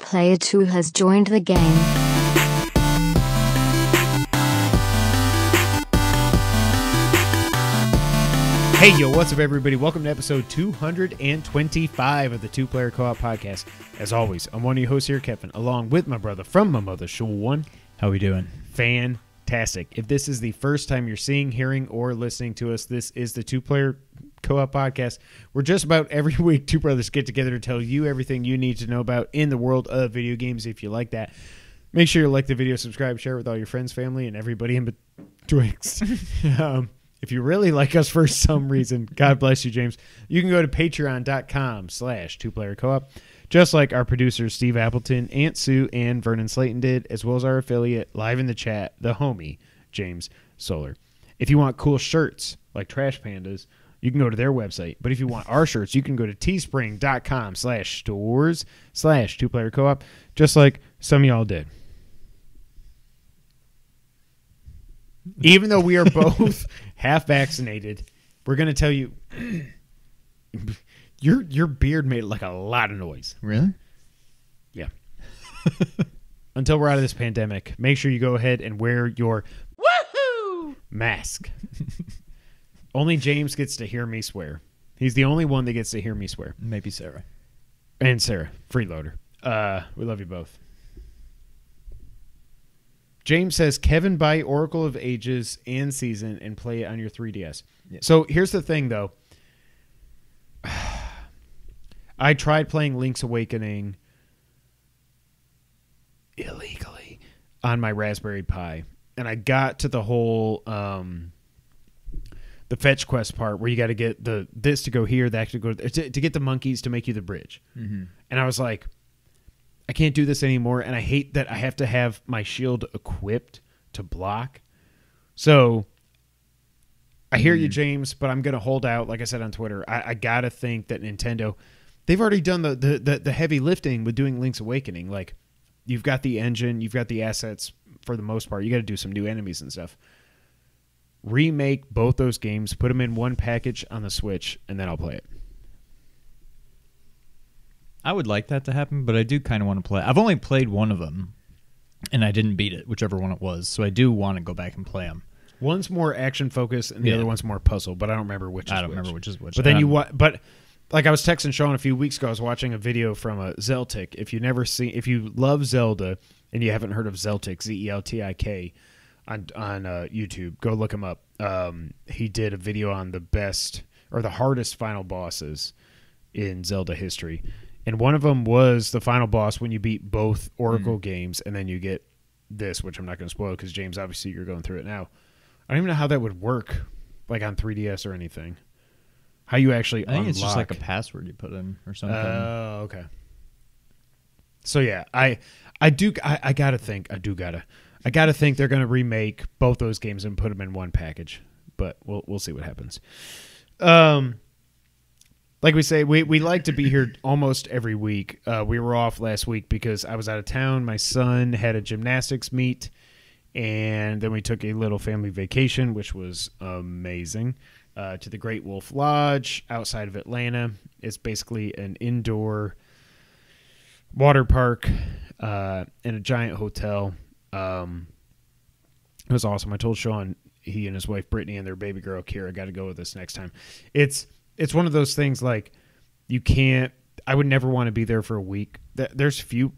Player 2 has joined the game. Hey, yo, what's up, everybody? Welcome to episode 225 of the Two Player Co-op Podcast. As always, I'm one of your hosts here, Kevin, along with my brother from my mother, Sean. How we doing? Fantastic. If this is the first time you're seeing, hearing, or listening to us, this is the Two Player Co-op Podcast, where just about every week two brothers get together to tell you everything you need to know about in the world of video games. If you like that, make sure you like the video, subscribe, share with all your friends, family, and everybody in betwixt. If you really like us for some reason, God bless you, James, you can go to patreon.com/twoplayercoop, just like our producers Steve Appleton, Aunt Sue, and Vernon Slayton did, as well as our affiliate live in the chat, the homie, James Solar. If you want cool shirts like Trash Pandas, you can go to their website. But if you want our shirts, you can go to teespring.com/stores/twoplayercoop, just like some of y'all did. Even though we are both half vaccinated, we're going to tell you your beard made like a lot of noise. Really? Yeah. Until we're out of this pandemic, make sure you go ahead and wear your mask. Only James gets to hear me swear. He's the only one that gets to hear me swear. Maybe Sarah. And Sarah, freeloader. We love you both. James says, Kevin, buy Oracle of Ages and Season and play it on your 3DS. Yeah. So here's the thing, though. I tried playing Link's Awakening illegally on my Raspberry Pi, and I got to the whole the fetch quest part where you got to get this to go here, that to go to get the monkeys to make you the bridge. Mm-hmm. And I was like, I can't do this anymore, and I hate that I have to have my shield equipped to block. So I hear you, James, but I'm going to hold out. Like I said on Twitter, I got to think that Nintendo, they've already done the heavy lifting with doing Link's Awakening. Like, you've got the engine, you've got the assets for the most part. You got to do some new enemies and stuff. Remake both those games, put them in one package on the Switch, and then I'll play it. I would like that to happen, but I do kind of want to play. I've only played one of them, and I didn't beat it, whichever one it was. So I do want to go back and play them. One's more action focused, and the other one's more puzzle. But I don't remember which. I don't remember which is which. But then but like I was texting Sean a few weeks ago, I was watching a video from a Zeltic. If you love Zelda and you haven't heard of Zeltic, Zeltik, on YouTube, go look him up. He did a video on the best or the hardest final bosses in Zelda history. And one of them was the final boss when you beat both Oracle games, and then you get this, which I'm not going to spoil because, James, obviously you're going through it now. I don't even know how that would work, like on 3DS or anything. How you actually unlock. I think it's just like a password you put in or something. Oh, okay. So, yeah, I gotta think they're going to remake both those games and put them in one package. But we'll see what happens. Like we say, we like to be here almost every week. We were off last week because I was out of town. My son had a gymnastics meet, and then we took a little family vacation, which was amazing, to the Great Wolf Lodge outside of Atlanta. It's basically an indoor water park in a giant hotel. It was awesome. I told Sean he and his wife Brittany and their baby girl Kira got to go with us next time. It's one of those things like you can't. I would never want to be there for a week. There's few,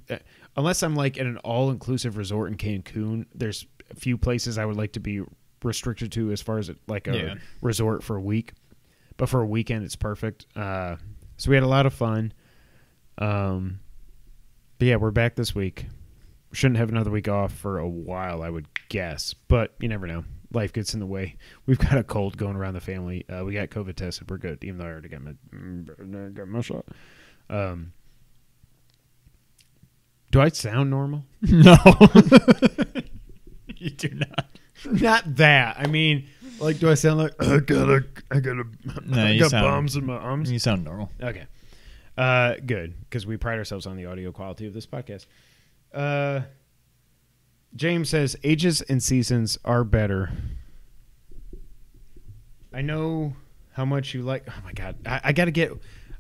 unless I'm like in an all-inclusive resort in Cancun. There's a few places I would like to be restricted to as far as like a resort for a week. But for a weekend, it's perfect. So we had a lot of fun. But yeah, we're back this week. Shouldn't have another week off for a while, I would guess. But you never know. Life gets in the way. We've got a cold going around the family. We got COVID tested. We're good, even though I already got my shot. Do I sound normal? No. You do not. Not that. I mean, like, do I sound like I got bombs in my arms? You sound normal. Okay. Good, because we pride ourselves on the audio quality of this podcast. James says, Ages and Seasons are better. I know how much you like... Oh, my God. I got to get...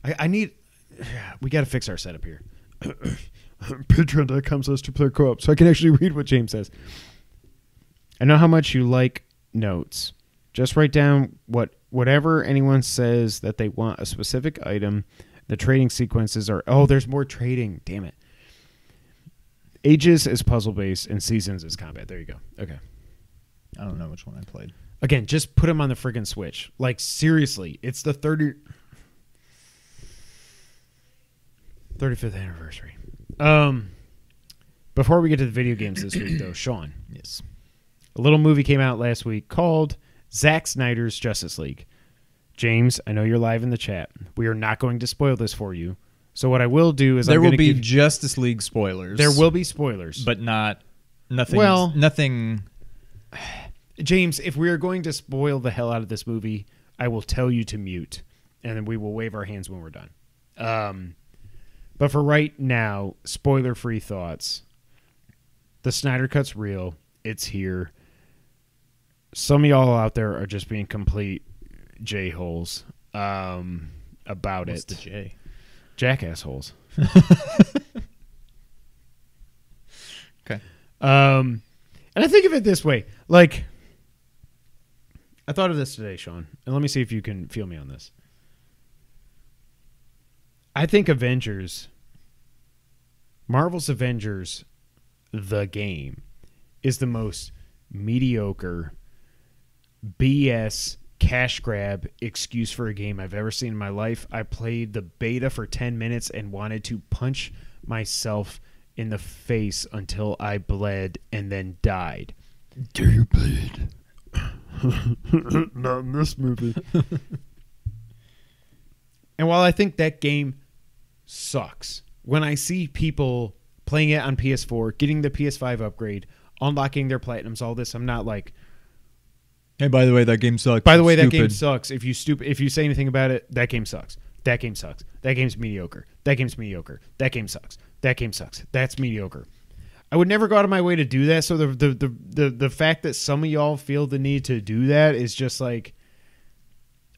I need... We got to fix our setup here. Patron.com says to play co-op, so I can actually read what James says. I know how much you like notes. Just write down whatever anyone says that they want a specific item. The trading sequences are... Oh, there's more trading. Damn it. Ages is puzzle-based, and seasons is combat. There you go. Okay. I don't know which one I played. Again, just put them on the friggin' Switch. Like, seriously. It's the 35th anniversary. Before we get to the video games this week, though, Sean. Yes. A little movie came out last week called Zack Snyder's Justice League. James, I know you're live in the chat. We are not going to spoil this for you. So what I will do is there will be Justice League spoilers. There will be spoilers. But nothing. Well, nothing. James, if we are going to spoil the hell out of this movie, I will tell you to mute, and then we will wave our hands when we're done. But for right now, spoiler-free thoughts. The Snyder Cut's real. It's here. Some of y'all out there are just being complete J-holes about What's it. the J? Jackass holes. Okay. And I think of it this way. Like, I thought of this today, Sean, and let me see if you can feel me on this. I think Marvel's Avengers, the game, is the most mediocre BS cash grab excuse for a game I've ever seen in my life. I played the beta for 10 minutes and wanted to punch myself in the face until I bled and then died. Do you bleed? Not in this movie. And while I think that game sucks, when I see people playing it on PS4, getting the PS5 upgrade, unlocking their platinums, all this, I'm not like, Hey, by the way, that game sucks. by the way, that Stupid. game sucks. If you say anything about it, that game sucks. That game sucks. That game's mediocre. That game's mediocre. That game sucks. That game sucks. That's mediocre. I would never go out of my way to do that. So the fact that some of y'all feel the need to do that is just like,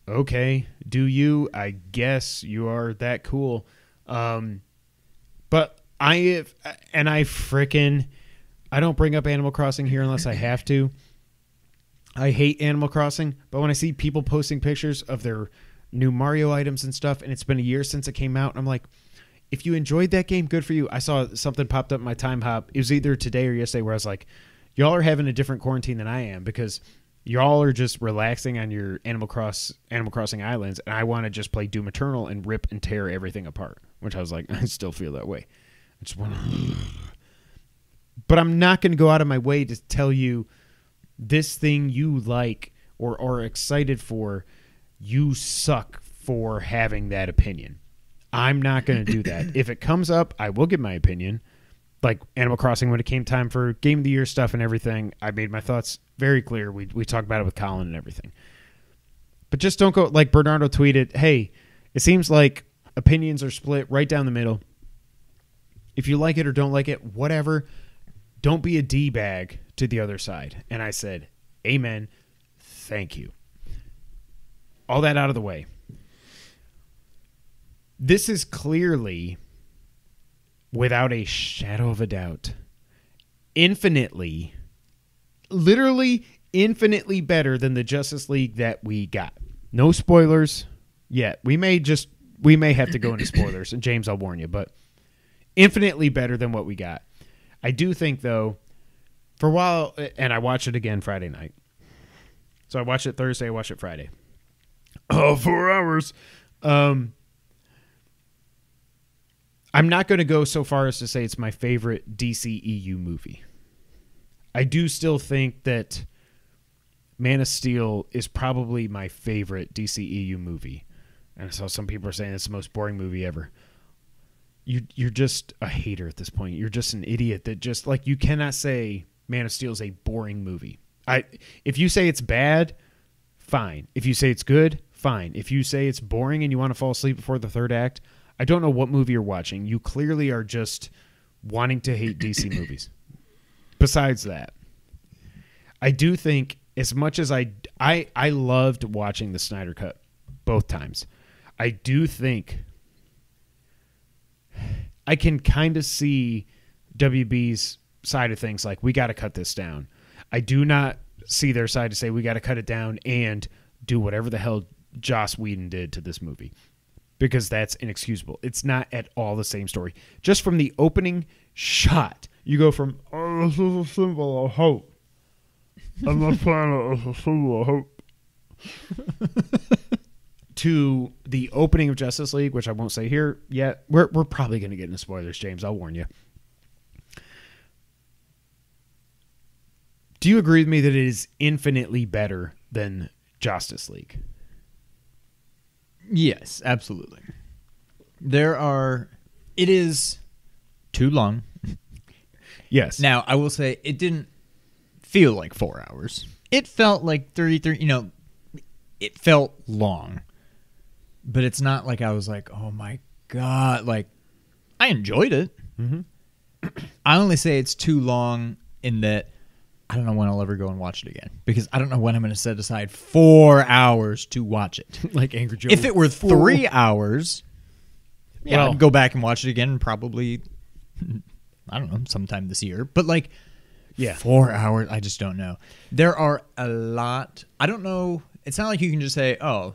okay, do you? I guess you are that cool. But I don't bring up Animal Crossing here unless I have to. I hate Animal Crossing, but when I see people posting pictures of their new Mario items and stuff, and it's been a year since it came out, I'm like, if you enjoyed that game, good for you. I saw something popped up in my time hop. It was either today or yesterday where I was like, y'all are having a different quarantine than I am because y'all are just relaxing on your Animal Crossing islands, and I want to just play Doom Eternal and rip and tear everything apart, which I was like, I still feel that way. I just want to... But I'm not going to go out of my way to tell you this thing you like or are excited for, you suck for having that opinion. I'm not going to do that. If it comes up, I will give my opinion. Like Animal Crossing, when it came time for Game of the Year stuff and everything, I made my thoughts very clear. We talked about it with Colin and everything. But just don't go, like Bernardo tweeted, hey, it seems like opinions are split right down the middle. If you like it or don't like it, whatever. Don't be a D-bag to the other side. And I said, amen, thank you. All that out of the way. This is clearly, without a shadow of a doubt, literally infinitely better than the Justice League that we got. No spoilers yet. We may have to go into spoilers, and James, I'll warn you, but infinitely better than what we got. I do think, though, for a while, and I watched it again Friday night. So I watched it Thursday, I watched it Friday. Oh, 4 hours. I'm not going to go so far as to say it's my favorite DCEU movie. I do still think that Man of Steel is probably my favorite DCEU movie. And I saw some people are saying it's the most boring movie ever. You're just a hater at this point. You're just an idiot that just, like, you cannot say Man of Steel is a boring movie. If you say it's bad, fine. If you say it's good, fine. If you say it's boring and you want to fall asleep before the third act, I don't know what movie you're watching. You clearly are just wanting to hate DC movies. Besides that, I do think, as much as I loved watching the Snyder Cut both times, I do think I can kind of see WB's side of things. Like, we got to cut this down. I do not see their side to say we got to cut it down and do whatever the hell Joss Whedon did to this movie, because that's inexcusable. It's not at all the same story. Just from the opening shot, you go from, oh, this is a symbol of hope, and the planet is a symbol of hope, to the opening of Justice League, which I won't say here yet. We're probably going to get into spoilers, James. I'll warn you. Do you agree with me that it is infinitely better than Justice League? Yes, absolutely. It is too long. Yes. Now, I will say it didn't feel like 4 hours. It felt like 33, it felt long. But it's not like I was like, oh my God. Like, I enjoyed it. Mm-hmm. I only say it's too long in that I don't know when I'll ever go and watch it again, because I don't know when I'm going to set aside 4 hours to watch it. Like Angry Joe. If it were 3 hours, Well- I'd go back and watch it again probably, I don't know, sometime this year. But like, 4 hours, I just don't know. There are a lot. I don't know. It's not like you can just say, oh,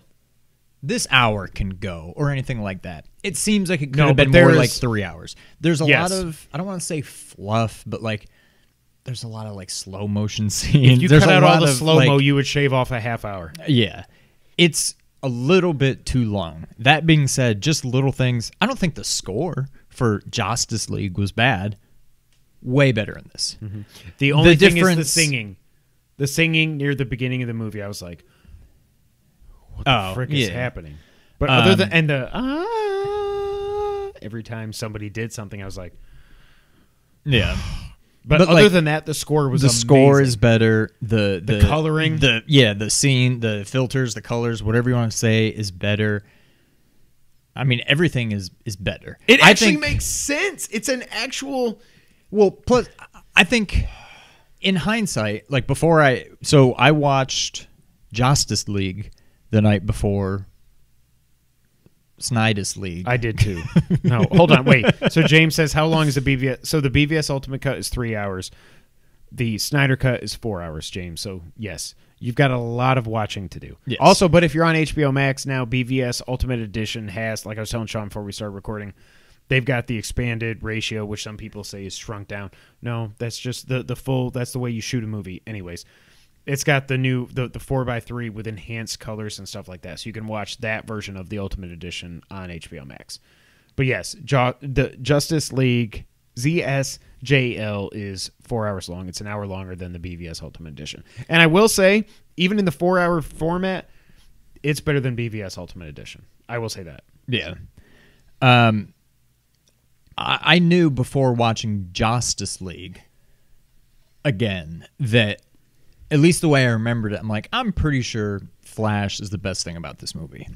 this hour can go or anything like that. It seems like it could have been more like 3 hours. There's a lot of, I don't want to say fluff, but like, there's a lot of like slow motion scenes. If you There's cut a out lot all the of, slow-mo, like, you would shave off a half hour. yeah. It's a little bit too long. That being said, just little things. I don't think the score for Justice League was bad. Way better in this. Mm-hmm. The only thing is the difference- singing. The singing near the beginning of the movie, I was like, what the frick is happening? But other than, and the, every time somebody did something, I was like, Yeah. But other like, than that, the score was the amazing. score is better. The coloring, the scene, the filters, the colors, whatever you want to say is better. I mean, everything is better. It I actually think, makes sense. It's an actual. well. Plus, I think in hindsight, like I watched Justice League the night before Snyder's League. I did too. No, hold on, wait. So James says, how long is the BVS? So the BVS Ultimate Cut is 3 hours. The Snyder Cut is 4 hours, James. So yes, you've got a lot of watching to do. Yes. Also, but if you're on HBO Max now, BVS Ultimate Edition has, like I was telling Sean before we started recording, they've got the expanded ratio, which some people say is shrunk down. No, that's just the full. That's the way you shoot a movie. Anyways, it's got the new the 4:3 with enhanced colors and stuff like that, so you can watch that version of the Ultimate Edition on HBO Max. But yes, the Justice League ZSJL is 4 hours long. It's an hour longer than the BVS Ultimate Edition. And I will say, even in the 4 hour format, it's better than BVS Ultimate Edition. I will say that. Yeah. I knew before watching Justice League again that, at least the way I remembered it, I'm like, I'm pretty sure Flash is the best thing about this movie.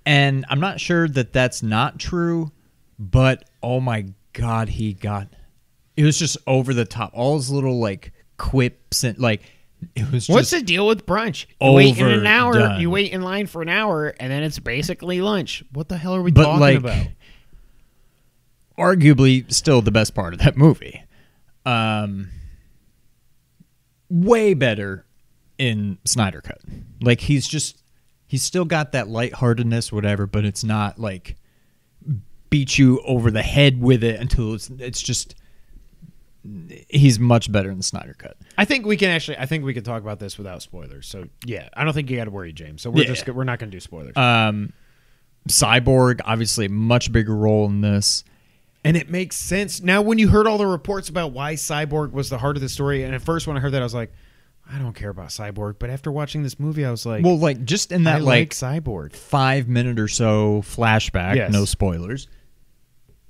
And I'm not sure that that's not true, but oh my God, it was just over the top. All his little like quips and like, it was What's just the deal with brunch? You wait in an hour. overdone. You wait in line for an hour, and then it's basically lunch. What the hell are we But, talking like, about? arguably still the best part of that movie. Way better in Snyder Cut. Like, he's still got that lightheartedness, whatever, but it's not like beat you over the head with it until it's just, he's much better in the Snyder Cut. I think we can talk about this without spoilers. So yeah, I don't think you got to worry, James. So we're not going to do spoilers. Cyborg, obviously a much bigger role in this. And it makes sense. Now, when you heard all the reports about why Cyborg was the heart of the story, and at first when I heard that, I was like, I don't care about Cyborg. But after watching this movie, I was like, Well, like, just in that, I like Cyborg. 5 minute or so flashback, Yes. no spoilers.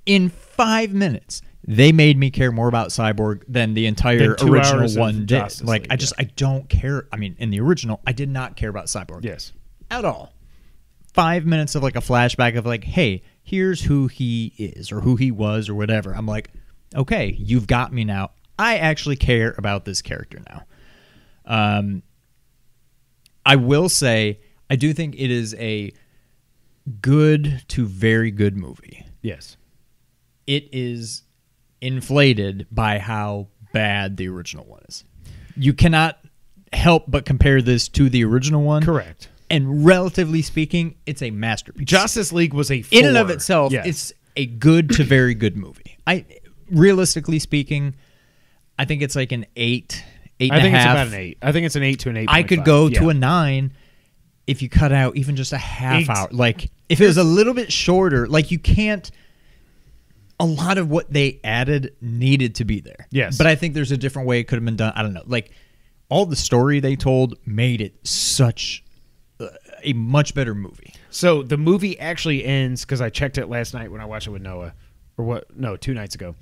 In 5 minutes, they made me care more about Cyborg than the entire Than 2 original hours of one did. Justice Like, League, I don't care. I mean, in the original, I did not care about Cyborg. Yes. At all. 5 minutes of like a flashback of like, hey, here's who he is or who he was or whatever. I'm like, okay, you've got me now. I actually care about this character now. I will say, I do think it is a good to very good movie. Yes. it is inflated by how bad the original one is. You cannot help but compare this to the original one. Correct. And relatively speaking, it's a masterpiece. Justice League was a 4. In and of itself, Yes. it's a good to very good movie. Realistically speaking, I think it's like an 8, 8 I and think a it's half. about an 8. I think it's an 8 to an 8. I could go to a 9 if you cut out even just a half 8. hour. Like, if it was a little bit shorter, like you can't... A lot of what they added needed to be there. Yes. But I think there's a different way it could have been done. I don't know. Like, all the story they told made it such a much better movie. So the movie actually ends, because I checked it last night when I watched it with Noah. Or what? No, 2 nights ago.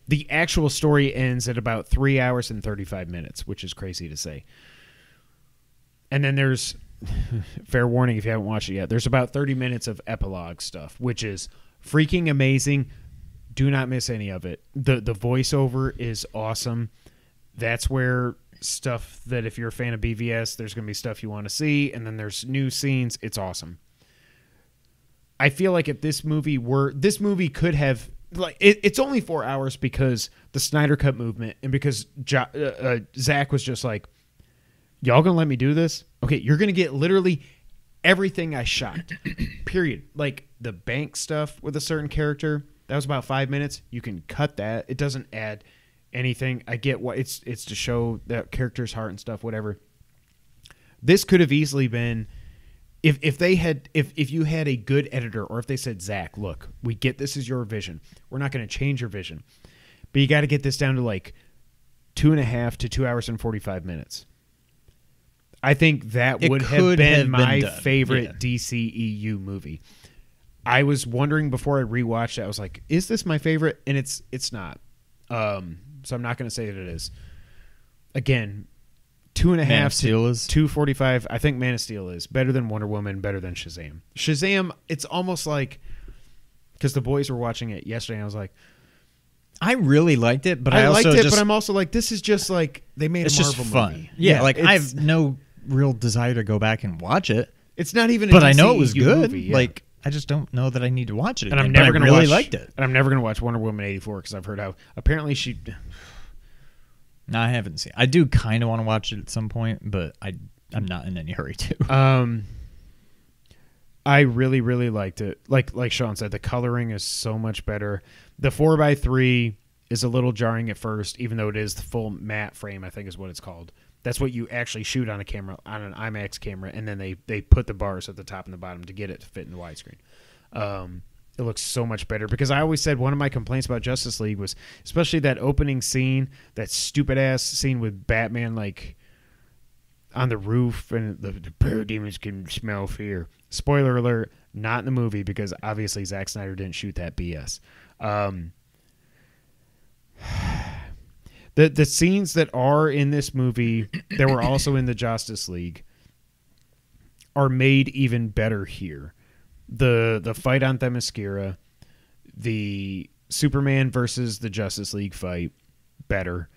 The actual story ends at about 3 hours and 35 minutes, which is crazy to say. And then there's, fair warning if you haven't watched it yet, there's about 30 minutes of epilogue stuff, which is freaking amazing. Do not miss any of it. The voiceover is awesome. That's where stuff that if you're a fan of BVS, there's going to be stuff you want to see, and then there's new scenes. It's awesome. I feel like if this movie could have, like, it's only 4 hours because the Snyder Cut movement, and because Zach was just like, y'all gonna let me do this? Okay, you're gonna get literally everything I shot. Period. Like the bank stuff with a certain character, that was about 5 minutes. You can cut that. It doesn't add anything. I get what it's to show that character's heart and stuff, whatever. This could have easily been if you had a good editor, or if they said, Zach, look, we get this is your vision. We're not going to change your vision. But you got to get this down to like 2.5 to 2 hours and 45 minutes. I think that would have been my favorite DCEU movie. I was wondering before I rewatched it, I was like, is this my favorite? And it's not. So I'm not going to say that it is. Again, 2.5 to 2:45. I think Man of Steel is better than Wonder Woman, better than Shazam. Shazam, it's almost like, because the boys were watching it yesterday, and I was like, I really liked it, but I also liked it, just, but I'm also like, this is just like they made it's a Marvel just fun. movie. Yeah, like I have no real desire to go back and watch it. It's not even. But I know it was good. Movie, yeah. Like, I just don't know that I need to watch it again. And I'm never going to really watch. Liked it. And I'm never going to watch Wonder Woman 84 because I've heard how apparently she. No, I haven't seen it. I do kind of want to watch it at some point, but I'm not in any hurry to. I really, really liked it. Like Sean said, the coloring is so much better. The 4:3 is a little jarring at first, even though it is the full matte frame, I think is what it's called. That's what you actually shoot on a camera, on an IMAX camera, and then they put the bars at the top and the bottom to get it to fit in the widescreen. It looks so much better, because I always said one of my complaints about Justice League was especially that opening scene, that stupid ass scene with Batman like on the roof and the parademons can smell fear. Spoiler alert, not in the movie, because obviously Zack Snyder didn't shoot that BS. The scenes that are in this movie that were also in the Justice League are made even better here. The fight on Themyscira, the Superman versus the Justice League fight, better.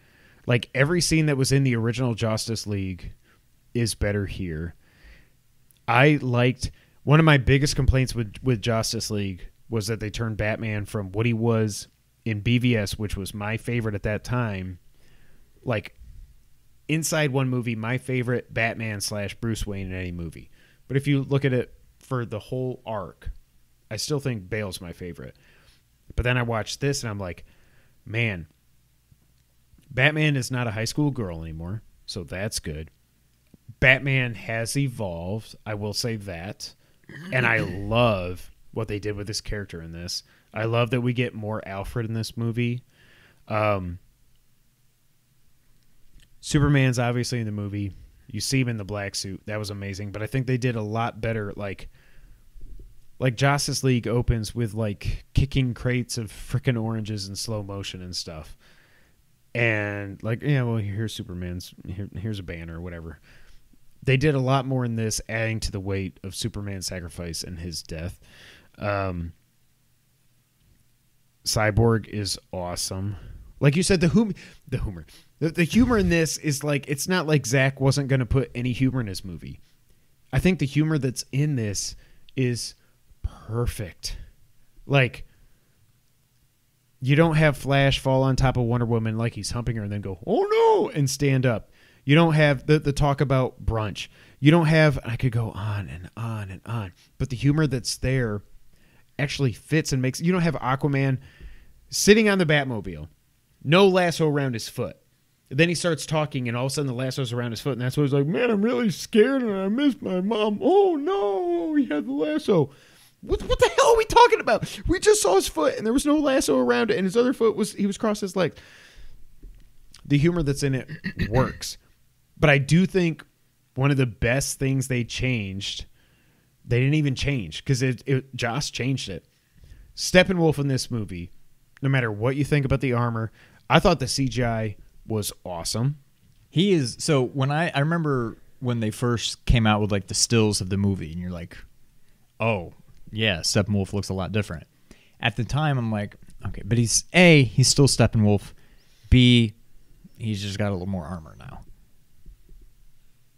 Like every scene that was in the original Justice League is better here. I liked, one of my biggest complaints with Justice League was that they turned Batman from what he was in BVS, which was my favorite at that time. Like, inside one movie, my favorite Batman / Bruce Wayne in any movie. But if you look at it for the whole arc, I still think Bale's my favorite. But then I watched this and I'm like, man, Batman is not a high school girl anymore, so that's good. Batman has evolved, I will say that. And I love what they did with this character in this. I love that we get more Alfred in this movie. Superman's obviously in the movie. You see him in the black suit. That was amazing. But I think they did a lot better. Like Justice League opens with like kicking crates of frickin' oranges in slow motion and stuff. And like, yeah, well, here's Superman's. Here's a banner or whatever. They did a lot more in this, adding to the weight of Superman's sacrifice and his death. Cyborg is awesome. Like you said, the humor in this is like, it's not like Zach wasn't going to put any humor in his movie. I think the humor that's in this is perfect. Like, You don't have Flash fall on top of Wonder Woman like he's humping her and then go, oh no, and stand up. You don't have the talk about brunch. You don't have, I could go on and on and on, but the humor that's there actually fits and makes, you don't have Aquaman sitting on the Batmobile, no lasso around his foot. Then he starts talking and all of a sudden the lasso's around his foot and that's when he's like, man, I'm really scared and I miss my mom. Oh no, he had the lasso. What the hell are we talking about? We just saw his foot and there was no lasso around it and his other foot he was crossed his legs. The humor that's in it works. But I do think one of the best things they changed, they didn't even change because Joss changed it. Steppenwolf in this movie, no matter what you think about the armor, I thought the CGI was awesome. He is. So when I remember when they first came out with like the stills of the movie and you're like, oh yeah, Steppenwolf looks a lot different. At the time I'm like, okay, but he's still Steppenwolf. B, he's just got a little more armor now.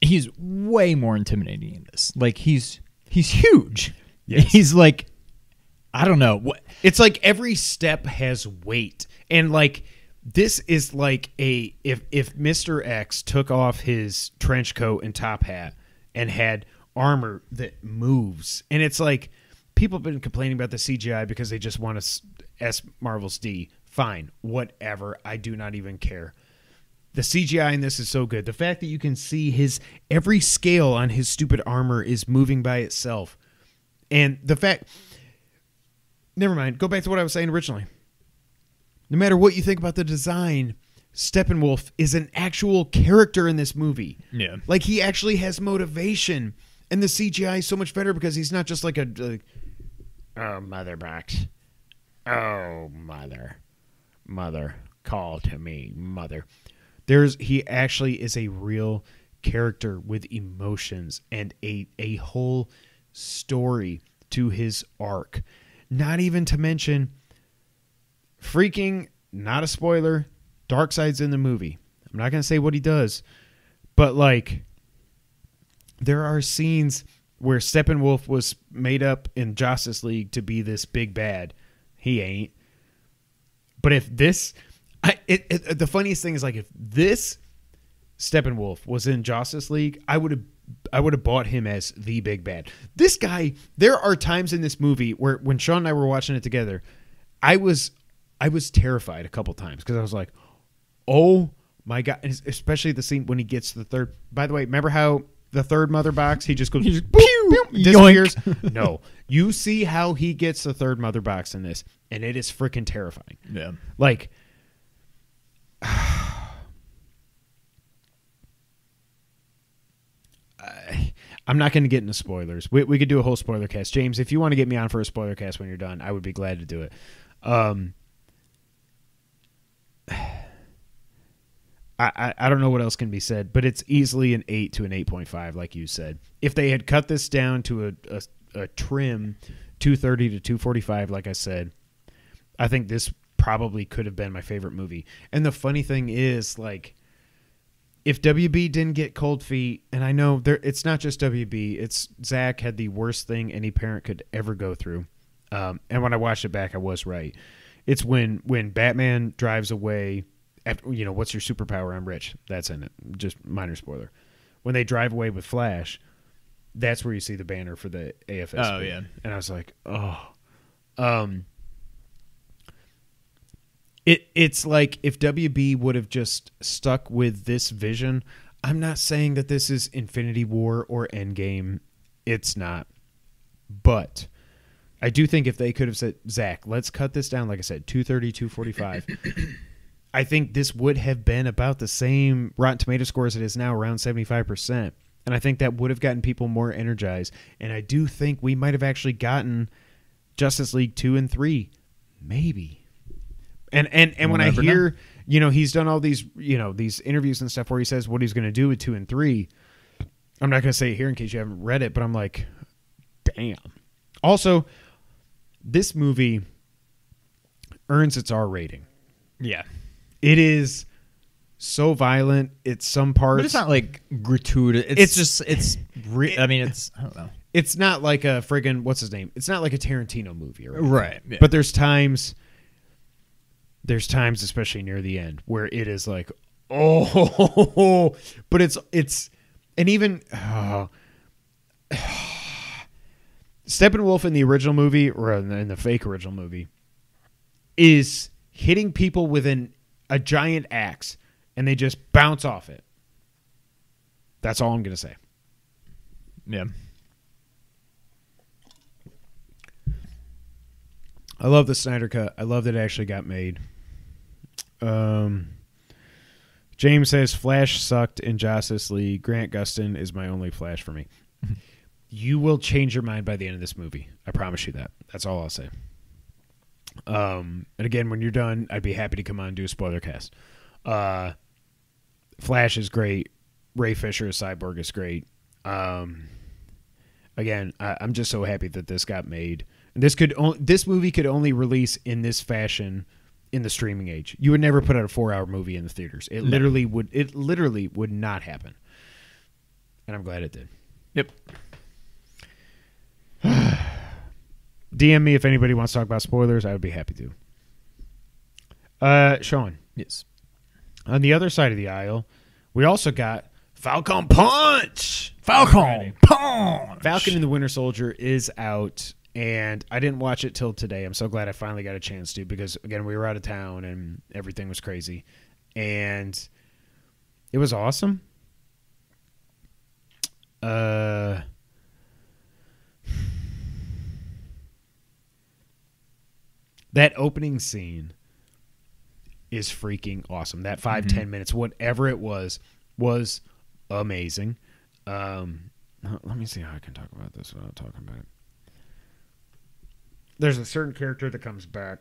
He's way more intimidating in this. Like he's huge. Yes. He's like, I don't know. It's like every step has weight. And like this is like if Mr. X took off his trench coat and top hat and had armor that moves. And it's like people have been complaining about the CGI because they just want to S Marvel's D. Fine, whatever. I do not even care. The CGI in this is so good. The fact that you can see every scale on his stupid armor is moving by itself. And the fact... Never mind. Go back to what I was saying originally. No matter what you think about the design, Steppenwolf is an actual character in this movie. Yeah. Like, he actually has motivation. And the CGI is so much better because he's not just like oh, mother box. Oh, mother. Mother. Call to me, mother. He actually is a real character with emotions and a whole story to his arc. Not even to mention, freaking, not a spoiler, Darkseid's in the movie. I'm not going to say what he does, but like, there are scenes where Steppenwolf was made up in Justice League to be this big bad. He ain't. But if this... the funniest thing is like if this Steppenwolf was in Justice League, I would have bought him as the big bad. This guy, there are times in this movie where when Sean and I were watching it together, I was terrified a couple times because I was like, oh my God, and especially the scene when he gets to the third. By the way, remember how the third mother box, he just goes pew, pew, disappears? No. You see how he gets the third mother box in this, and it is freaking terrifying. Yeah. Like I'm not going to get into spoilers. We could do a whole spoiler cast. James, if you want to get me on for a spoiler cast when you're done, I would be glad to do it. I don't know what else can be said, but it's easily an 8 to an 8.5, like you said. If they had cut this down to a trim 230 to 245, like I said, I think this probably could have been my favorite movie. And the funny thing is, like, if WB didn't get cold feet, and I know it's not just WB, it's Zach had the worst thing any parent could ever go through. And when I watched it back, I was right. It's when Batman drives away. After, what's your superpower? I'm rich. That's in it. Just minor spoiler. When they drive away with Flash, that's where you see the banner for the AFS. Oh, yeah. And I was like, oh. It's like if WB would have just stuck with this vision. I'm not saying that this is Infinity War or Endgame. It's not. But I do think if they could have said, Zach, let's cut this down, like I said, 230, 245. I think this would have been about the same Rotten Tomato score as it is now, around 75%. And I think that would have gotten people more energized. And I do think we might have actually gotten Justice League 2 and 3. Maybe. And when I hear, he's done all these, these interviews and stuff where he says what he's going to do with 2 and 3. I'm not going to say it here in case you haven't read it, but I'm like, damn. Also, this movie earns its R rating. Yeah. It is so violent. It's some parts. But it's not like gratuitous. I don't know. It's not like a friggin', what's his name? It's not like a Tarantino movie. Right. Yeah. But there's times there's times, especially near the end, where it is like, oh, but it's, and even Steppenwolf in the original movie, or in the fake original movie, is hitting people with a giant axe, and they just bounce off it. That's all I'm going to say. Yeah. I love the Snyder Cut. I love that it actually got made. James says, Flash sucked in Justice League. Grant Gustin is my only Flash for me. You will change your mind by the end of this movie. I promise you that. That's all I'll say. And again, when you're done, I'd be happy to come on and do a spoiler cast. Flash is great. Ray Fisher as Cyborg is great. Again, I'm just so happy that this got made. And this movie could only release in this fashion in the streaming age. You would never put out a 4-hour movie in the theaters. It literally would not happen. And I'm glad it did. Yep. DM me if anybody wants to talk about spoilers. I would be happy to. Sean. Yes. On the other side of the aisle, we also got Falcon Punch. Falcon Punch. Falcon and the Winter Soldier is out, and I didn't watch it till today. I'm so glad I finally got a chance to, because again, we were out of town and everything was crazy, and it was awesome. That opening scene is freaking awesome. That 5-10 minutes, whatever it was amazing. Let me see how I can talk about this without talking about it. There's a certain character that comes back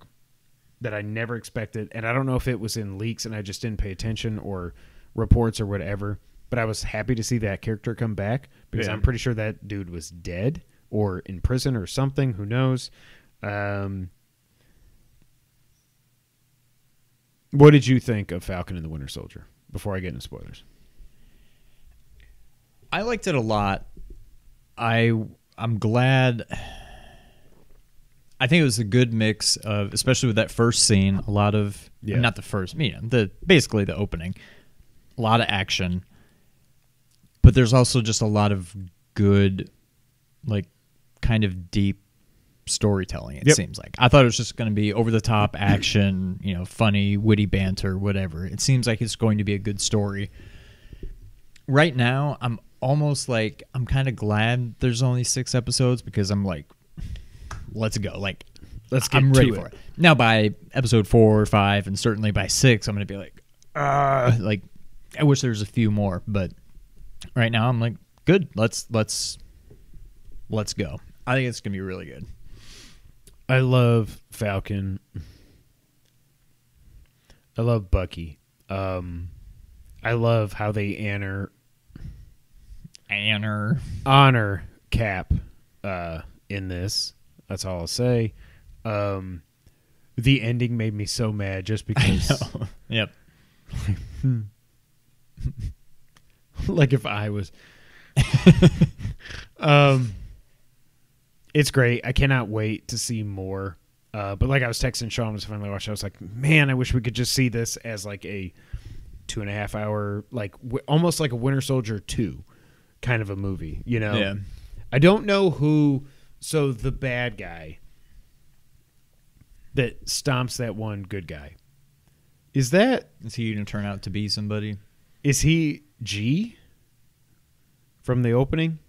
that I never expected, and I don't know if it was in leaks and I just didn't pay attention or reports or whatever, but I was happy to see that character come back, because I'm pretty sure that dude was dead or in prison or something. Who knows? What did you think of Falcon and the Winter Soldier before I get into spoilers? I liked it a lot. I'm glad. I think it was a good mix of, especially with that first scene, a lot of not the first, basically the opening, a lot of action, but there's also just a lot of good, like, kind of deep storytelling. It seems like I thought it was just going to be over the top action, funny, witty banter, whatever. It seems like it's going to be a good story. Right now, I'm almost like, I'm kind of glad there's only 6 episodes, because I'm like, let's go. Like, I'm ready for it. Now by episode 4 or 5, and certainly by 6, I'm going to be like, I wish there was a few more, but right now I'm like, good. Let's go. I think it's going to be really good. I love Falcon. I love Bucky. I love how they honor Cap in this. That's all I'll say. The ending made me so mad just because. I know. Yep. Like if I was. It's great. I cannot wait to see more. But like I was texting Sean was finally watching, I was like, man, I wish we could just see this as like a 2.5 hour, like almost like a Winter Soldier 2 kind of a movie, Yeah. I don't know who. So the bad guy that stomps that one good guy, is he going to turn out to be somebody? Is he G from the opening?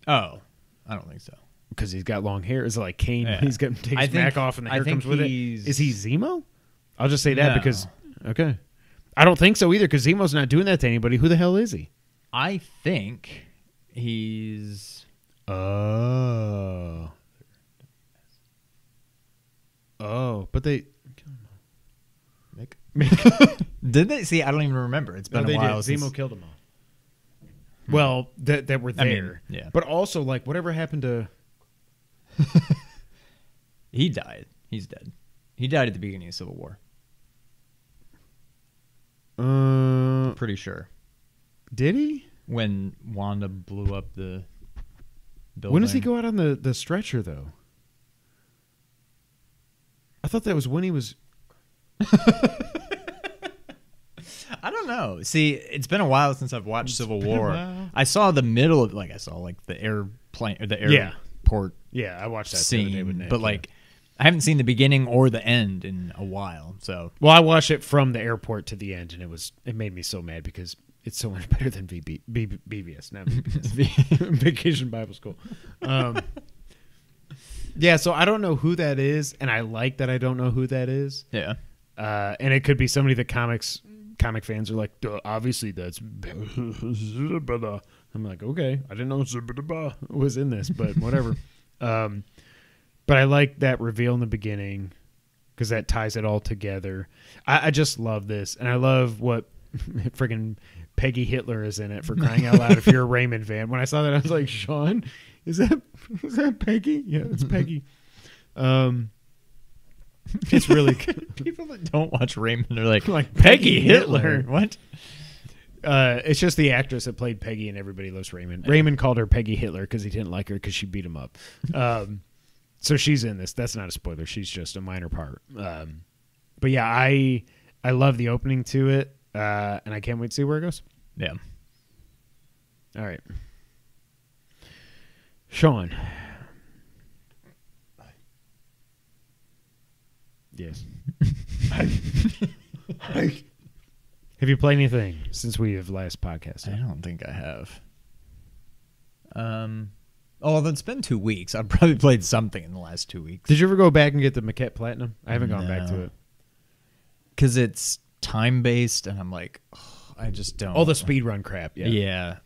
Oh, I don't think so. Because he's got long hair. Is it like Kane? Yeah. He's going to take his mask off and the hair comes with it. Is he Zemo? I'll just say that because okay, I don't think so either, because Zemo's not doing that to anybody. Who the hell is he? I think he's. Oh, but they did they see? I don't even remember. It's been a while. Zemo killed them all. Well, that were there. I mean, yeah. But also, like, whatever happened to? He died. He's dead. He died at the beginning of Civil War. Pretty sure. Did he? When Wanda blew up the building. When does he go out on the stretcher, though? I thought that was when he was. I don't know. See, it's been a while since I've watched Civil War. I saw the middle of I saw like the airplane or the airport. Yeah, I watched that scene, the other day with Nick, but like I haven't seen the beginning or the end in a while. So well, I watched it from the airport to the end, and it made me so mad because it's so much better than BBS, not VBS. Vacation Bible School. Yeah, so I don't know who that is, and I like that I don't know who that is. Yeah. And it could be somebody that comic fans are like, duh, obviously that's. I'm like, okay, I didn't know was in this, but whatever. But I like that reveal in the beginning because that ties it all together. I just love this, and I love what friggin' Peggy Hitler is in it, for crying out loud. If you're a Raymond fan, when I saw that, I was like, Sean, is that Peggy? Yeah, it's Peggy. It's really good. People that don't watch Raymond are like Peggy Hitler. What? It's just the actress that played Peggy in Everybody Loves Raymond. Raymond called her Peggy Hitler because he didn't like her because she beat him up. So she's in this. That's not a spoiler. She's just a minor part. But yeah, I love the opening to it, and I can't wait to see where it goes. Yeah. All right. Sean. Yes. Have you played anything since we have last podcasted? I don't think I have. Well, it's been 2 weeks. I've probably played something in the last 2 weeks. Did you ever go back and get the Maquette Platinum? I haven't gone back to it. Because it's time-based, and I'm like, I just don't. All the speedrun crap, yeah. Yeah.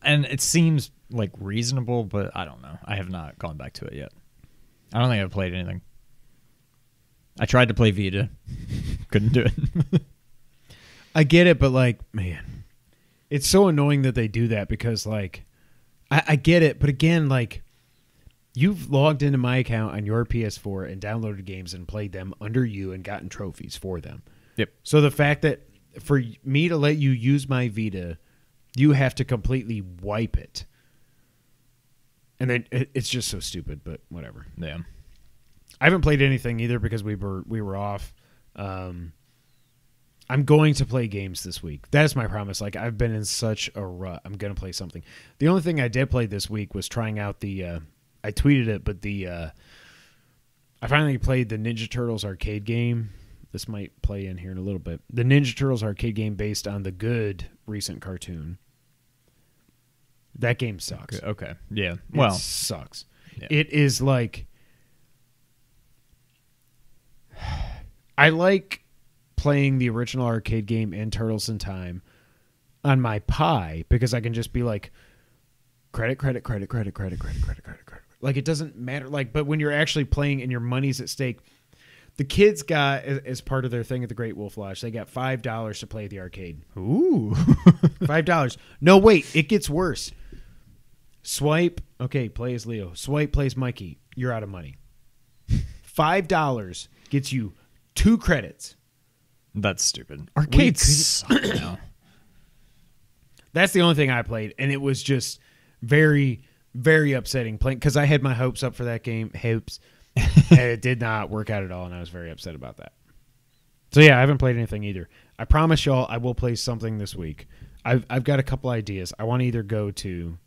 And it seems like reasonable, but I don't know. I have not gone back to it yet. I don't think I've played anything. I tried to play Vita. Couldn't do it. I get it, but like, man, it's so annoying that they do that because like, I get it, but again, like, you've logged into my account on your PS4 and downloaded games and played them under you and gotten trophies for them. Yep. So the fact that for me to let you use my Vita, you have to completely wipe it. And then it's just so stupid, but whatever. Yeah. I haven't played anything either because we were off. I'm going to play games this week. That is my promise. Like, I've been in such a rut. I'm going to play something. The only thing I did play this week was trying out the I tweeted it, but I finally played the Ninja Turtles arcade game. This might play in here in a little bit. The Ninja Turtles arcade game based on the good recent cartoon. That game sucks. Okay. Yeah. Well, it sucks. Yeah. It is like, I like playing the original arcade game and Turtles in Time on my Pi because I can just be like, credit. Like, it doesn't matter. Like, but when you're actually playing and your money's at stake, the kids got, as part of their thing at the Great Wolf Lodge, they got $5 to play the arcade. Ooh. $5. No, wait, it gets worse. Swipe, okay, play as Leo. Swipe, plays Mikey. You're out of money. $5 gets you 2 credits. That's stupid. Arcades suck now. That's the only thing I played, and it was just very, very upsetting playing because I had my hopes up for that game, and it did not work out at all, and I was very upset about that. So yeah, I haven't played anything either. I promise y'all I will play something this week. I've got a couple ideas. I want to either go to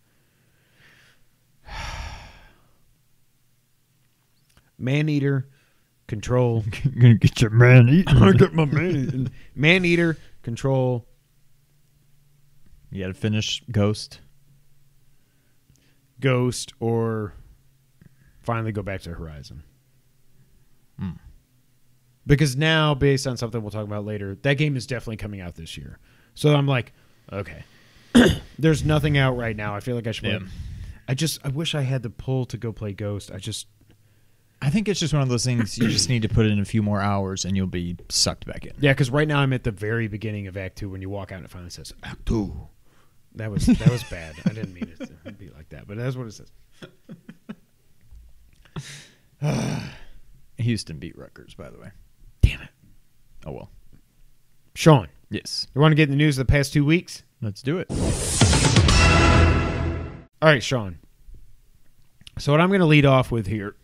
Maneater, Control. Gonna get your man eating. I got my man eating. Maneater, Control. You got to finish Ghost, or finally go back to Horizon. Because now, based on something we'll talk about later, that game is definitely coming out this year. So I'm like, okay. There's nothing out right now. I feel like I should play. I wish I had the pull to go play Ghost. I think it's just one of those things you just need to put in a few more hours and you'll be sucked back in. Yeah, because right now I'm at the very beginning of Act 2 when you walk out and it finally says Act 2. That was bad. I didn't mean it to be like that, but that's what it says. Houston beat Rutgers, by the way. Damn it. Oh, well. Sean. Yes. You want to get in the news of the past 2 weeks? Let's do it. All right, Sean. So what I'm going to lead off with here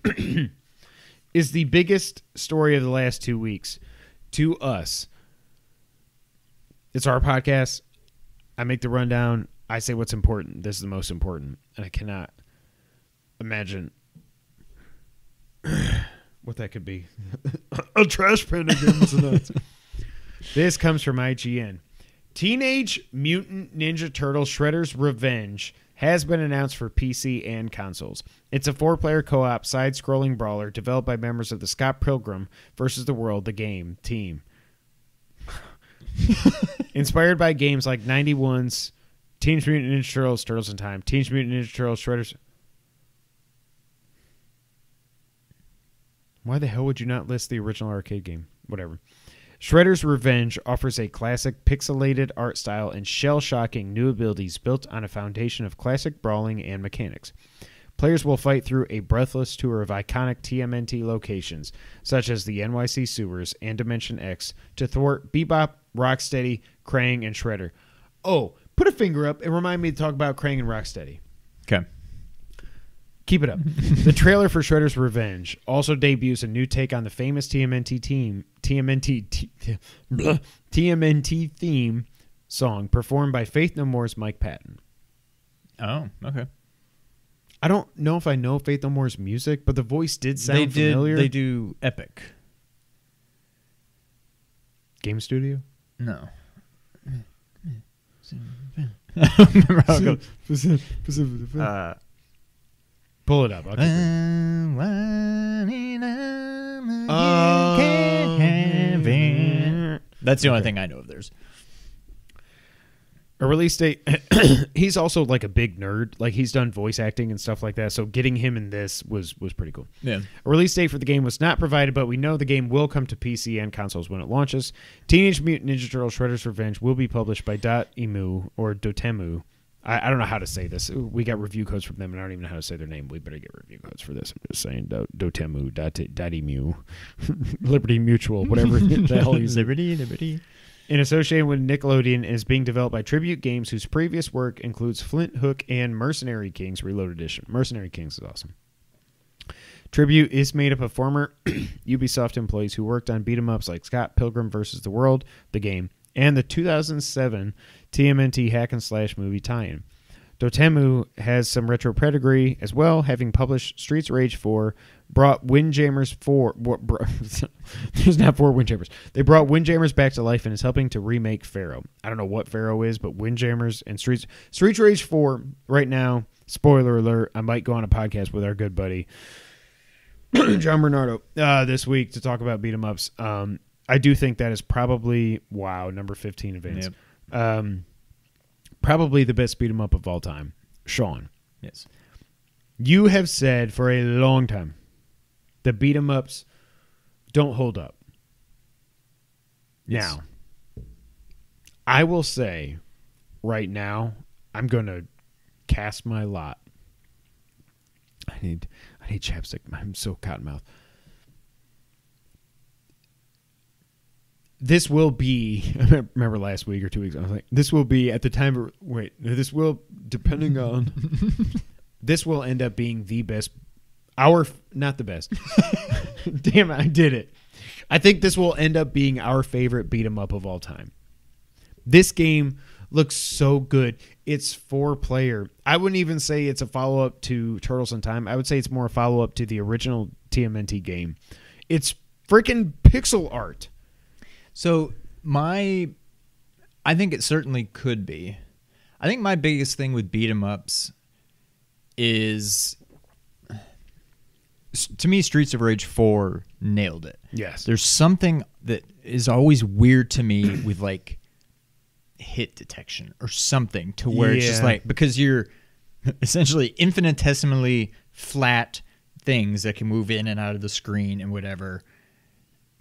is the biggest story of the last 2 weeks. to us. It's our podcast. I make the rundown. I say what's important. This is the most important. And I cannot imagine what that could be. A trash pan again tonight. This comes from IGN. Teenage Mutant Ninja Turtles Shredder's Revenge has been announced for PC and consoles. It's a 4-player co-op side-scrolling brawler developed by members of the Scott Pilgrim vs. the World, the game team. Inspired by games like 91's Teenage Mutant Ninja Turtles, Turtles in Time, Teenage Mutant Ninja Turtles, Shredder's... Why the hell would you not list the original arcade game? Whatever. Shredder's Revenge offers a classic pixelated art style and shell-shocking new abilities built on a foundation of classic brawling and mechanics. Players will fight through a breathless tour of iconic TMNT locations, such as the NYC sewers and Dimension X, to thwart Bebop, Rocksteady, Krang, and Shredder. Oh, put a finger up and remind me to talk about Krang and Rocksteady. Okay. Keep it up. The trailer for Shredder's Revenge also debuts a new take on the famous TMNT theme song performed by Faith No More's Mike Patton. Oh, okay. I don't know if I know Faith No More's music, but the voice did sound familiar. They do Epic. Game Studio? No. Remember how it goes? Pull it up. I'll keep it. That's the only thing I know of theirs. A release date. He's also like a big nerd. Like he's done voice acting and stuff like that. So getting him in this was pretty cool. Yeah. A release date for the game was not provided, but we know the game will come to PC and consoles when it launches. Teenage Mutant Ninja Turtles Shredder's Revenge will be published by Dotemu or Dotemu. I don't know how to say this. We got review codes from them, and I don't even know how to say their name. We better get review codes for this. I'm just saying Dotemu, Dotemu, Liberty Mutual, whatever the hell he's Liberty. In association with Nickelodeon, and is being developed by Tribute Games, whose previous work includes Flint Hook and Mercenary Kings Reloaded Edition. Mercenary Kings is awesome. Tribute is made up of former Ubisoft employees who worked on beat-em-ups like Scott Pilgrim vs. the World, the game, and the 2007 TMNT hack-and-slash movie tie-in. Dotemu has some retro pedigree as well, having published Streets of Rage 4, brought Windjammers 4... There's not 4 Windjammers. They brought Windjammers back to life and is helping to remake Pharaoh. I don't know what Pharaoh is, but Windjammers and Streets of Rage 4, right now, spoiler alert, I might go on a podcast with our good buddy, John Bernardo, this week to talk about beat-em-ups. I do think that is probably, number 15 advance. Yep. Probably the best beat 'em up of all time. Sean. Yes. You have said for a long time the beat 'em ups don't hold up. Yes. Now, I will say right now, I'm going to cast my lot. I need chapstick. I'm so cottonmouth. This will be, I remember last week or 2 weeks, I was like, this will be at the time, this will, depending on, this will end up being the best, not the best. Damn it, I did it. I think this will end up being our favorite beat 'em up of all time. This game looks so good. It's 4-player. I wouldn't even say it's a follow-up to Turtles in Time. I would say it's more a follow-up to the original TMNT game. It's freaking pixel art. So I think it certainly could be. I think my biggest thing with beat 'em ups is, to me, Streets of Rage 4 nailed it. Yes. There's something that is always weird to me with like hit detection or something to where it's just like, because you're essentially infinitesimally flat things that can move in and out of the screen and whatever.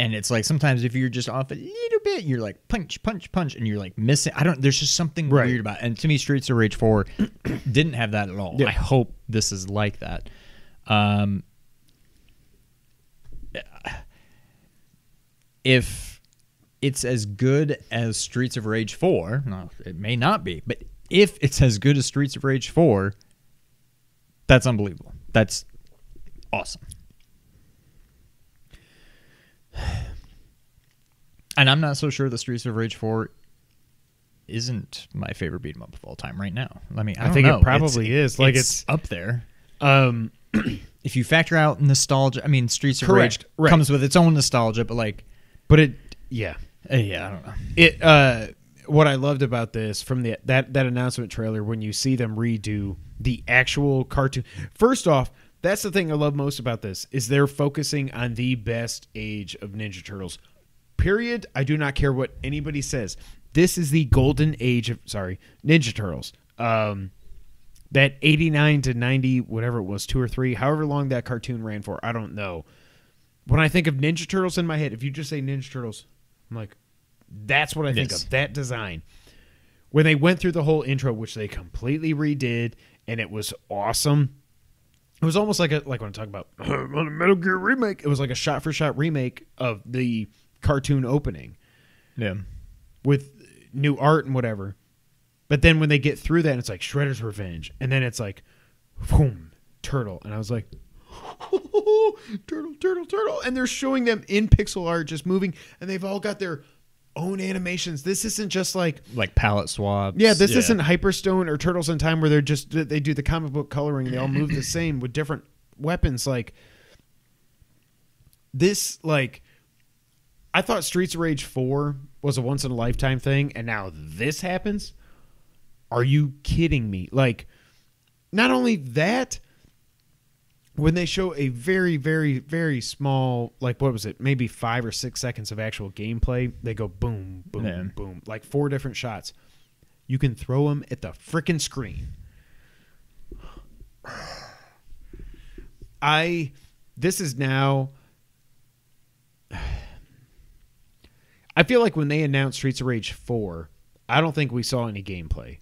And it's like sometimes if you're just off a little bit, you're like punch, punch, punch, and you're like missing. There's just something weird about it. And to me, Streets of Rage 4 didn't have that at all. Yeah. I hope this is like that. If it's as good as Streets of Rage 4, no, it may not be, but if it's as good as Streets of Rage 4, that's unbelievable. That's awesome. And I'm not so sure that Streets of Rage 4 isn't my favorite beat 'em up of all time right now. I mean, I think it probably is. Like it's up there. If you factor out nostalgia, I mean, Streets of Rage comes with its own nostalgia, but like, yeah, I don't know. What I loved about this from that announcement trailer, when you see them redo the actual cartoon. First off, that's the thing I love most about this, is they're focusing on the best age of Ninja Turtles. Period. I do not care what anybody says. This is the golden age of Ninja Turtles. That 89 to 90, whatever it was, 2 or 3, however long that cartoon ran for, I don't know. When I think of Ninja Turtles in my head, if you just say Ninja Turtles, I'm like, that's what I think of, that design. When they went through the whole intro, which they completely redid, and it was awesome. It was almost like when I'm talking about on a Metal Gear remake, it was like a shot-for-shot remake of the cartoon opening. Yeah. With new art and whatever. But then when they get through that, it's like Shredder's Revenge. And then it's like, boom, Turtle. And I was like, Turtle, Turtle, Turtle. And they're showing them in pixel art just moving. And they've all got their own animations. This isn't just like palette swaps. Yeah, this isn't Hyperstone or Turtles in Time where they do the comic book coloring. They all move the same with different weapons. Like this, like, I thought Streets of Rage 4 was a once-in-a-lifetime thing, and now this happens? Are you kidding me? Like, not only that, when they show a very, very, very small, like, what was it, maybe 5 or 6 seconds of actual gameplay, they go boom, boom, boom, like 4 different shots. You can throw them at the frickin' screen. This is now... I feel like when they announced Streets of Rage 4, I don't think we saw any gameplay.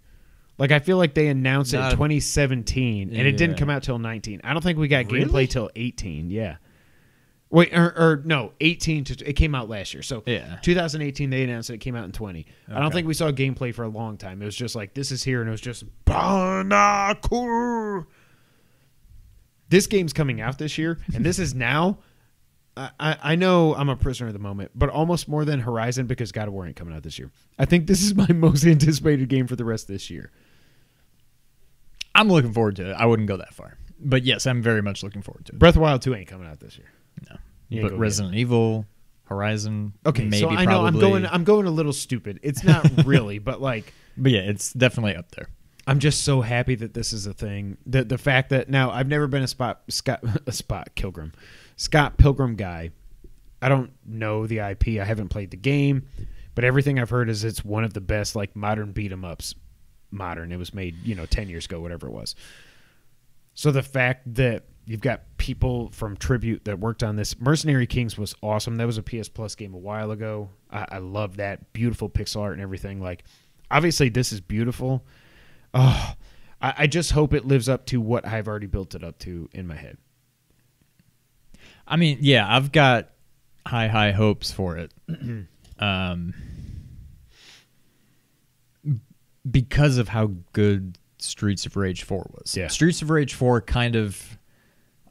Like, I feel like they announced it in 2017, and it didn't come out till 19. I don't think we got gameplay till 18, yeah. Wait, or no, 18, it came out last year. So 2018, they announced it came out in 20. Okay. I don't think we saw gameplay for a long time. It was just like, this is here, and it was just, this game's coming out this year, and this is now... I know I'm a prisoner of the moment, but almost more than Horizon, because God of War ain't coming out this year. I think this is my most anticipated game for the rest of this year. I'm looking forward to it. I wouldn't go that far. But yes, I'm very much looking forward to it. Breath of the Wild 2 ain't coming out this year. No. But Resident Evil, Horizon, okay, maybe so I know probably. I'm going a little stupid. It's not really, but like... But yeah, it's definitely up there. I'm just so happy that this is a thing. The fact that... Now, I've never been a Scott Pilgrim guy. I don't know the IP. I haven't played the game, but everything I've heard is it's one of the best like modern beat 'em ups. Modern. It was made 10 years ago, whatever it was. So the fact that you've got people from Tribute that worked on this, Mercenary Kings was awesome. That was a PS Plus game a while ago. I love that beautiful pixel art and everything. Like, obviously this is beautiful. Oh, I just hope it lives up to what I've already built it up to in my head. I mean, yeah, I've got high hopes for it. Because of how good Streets of Rage 4 was. Yeah. Streets of Rage 4 kind of,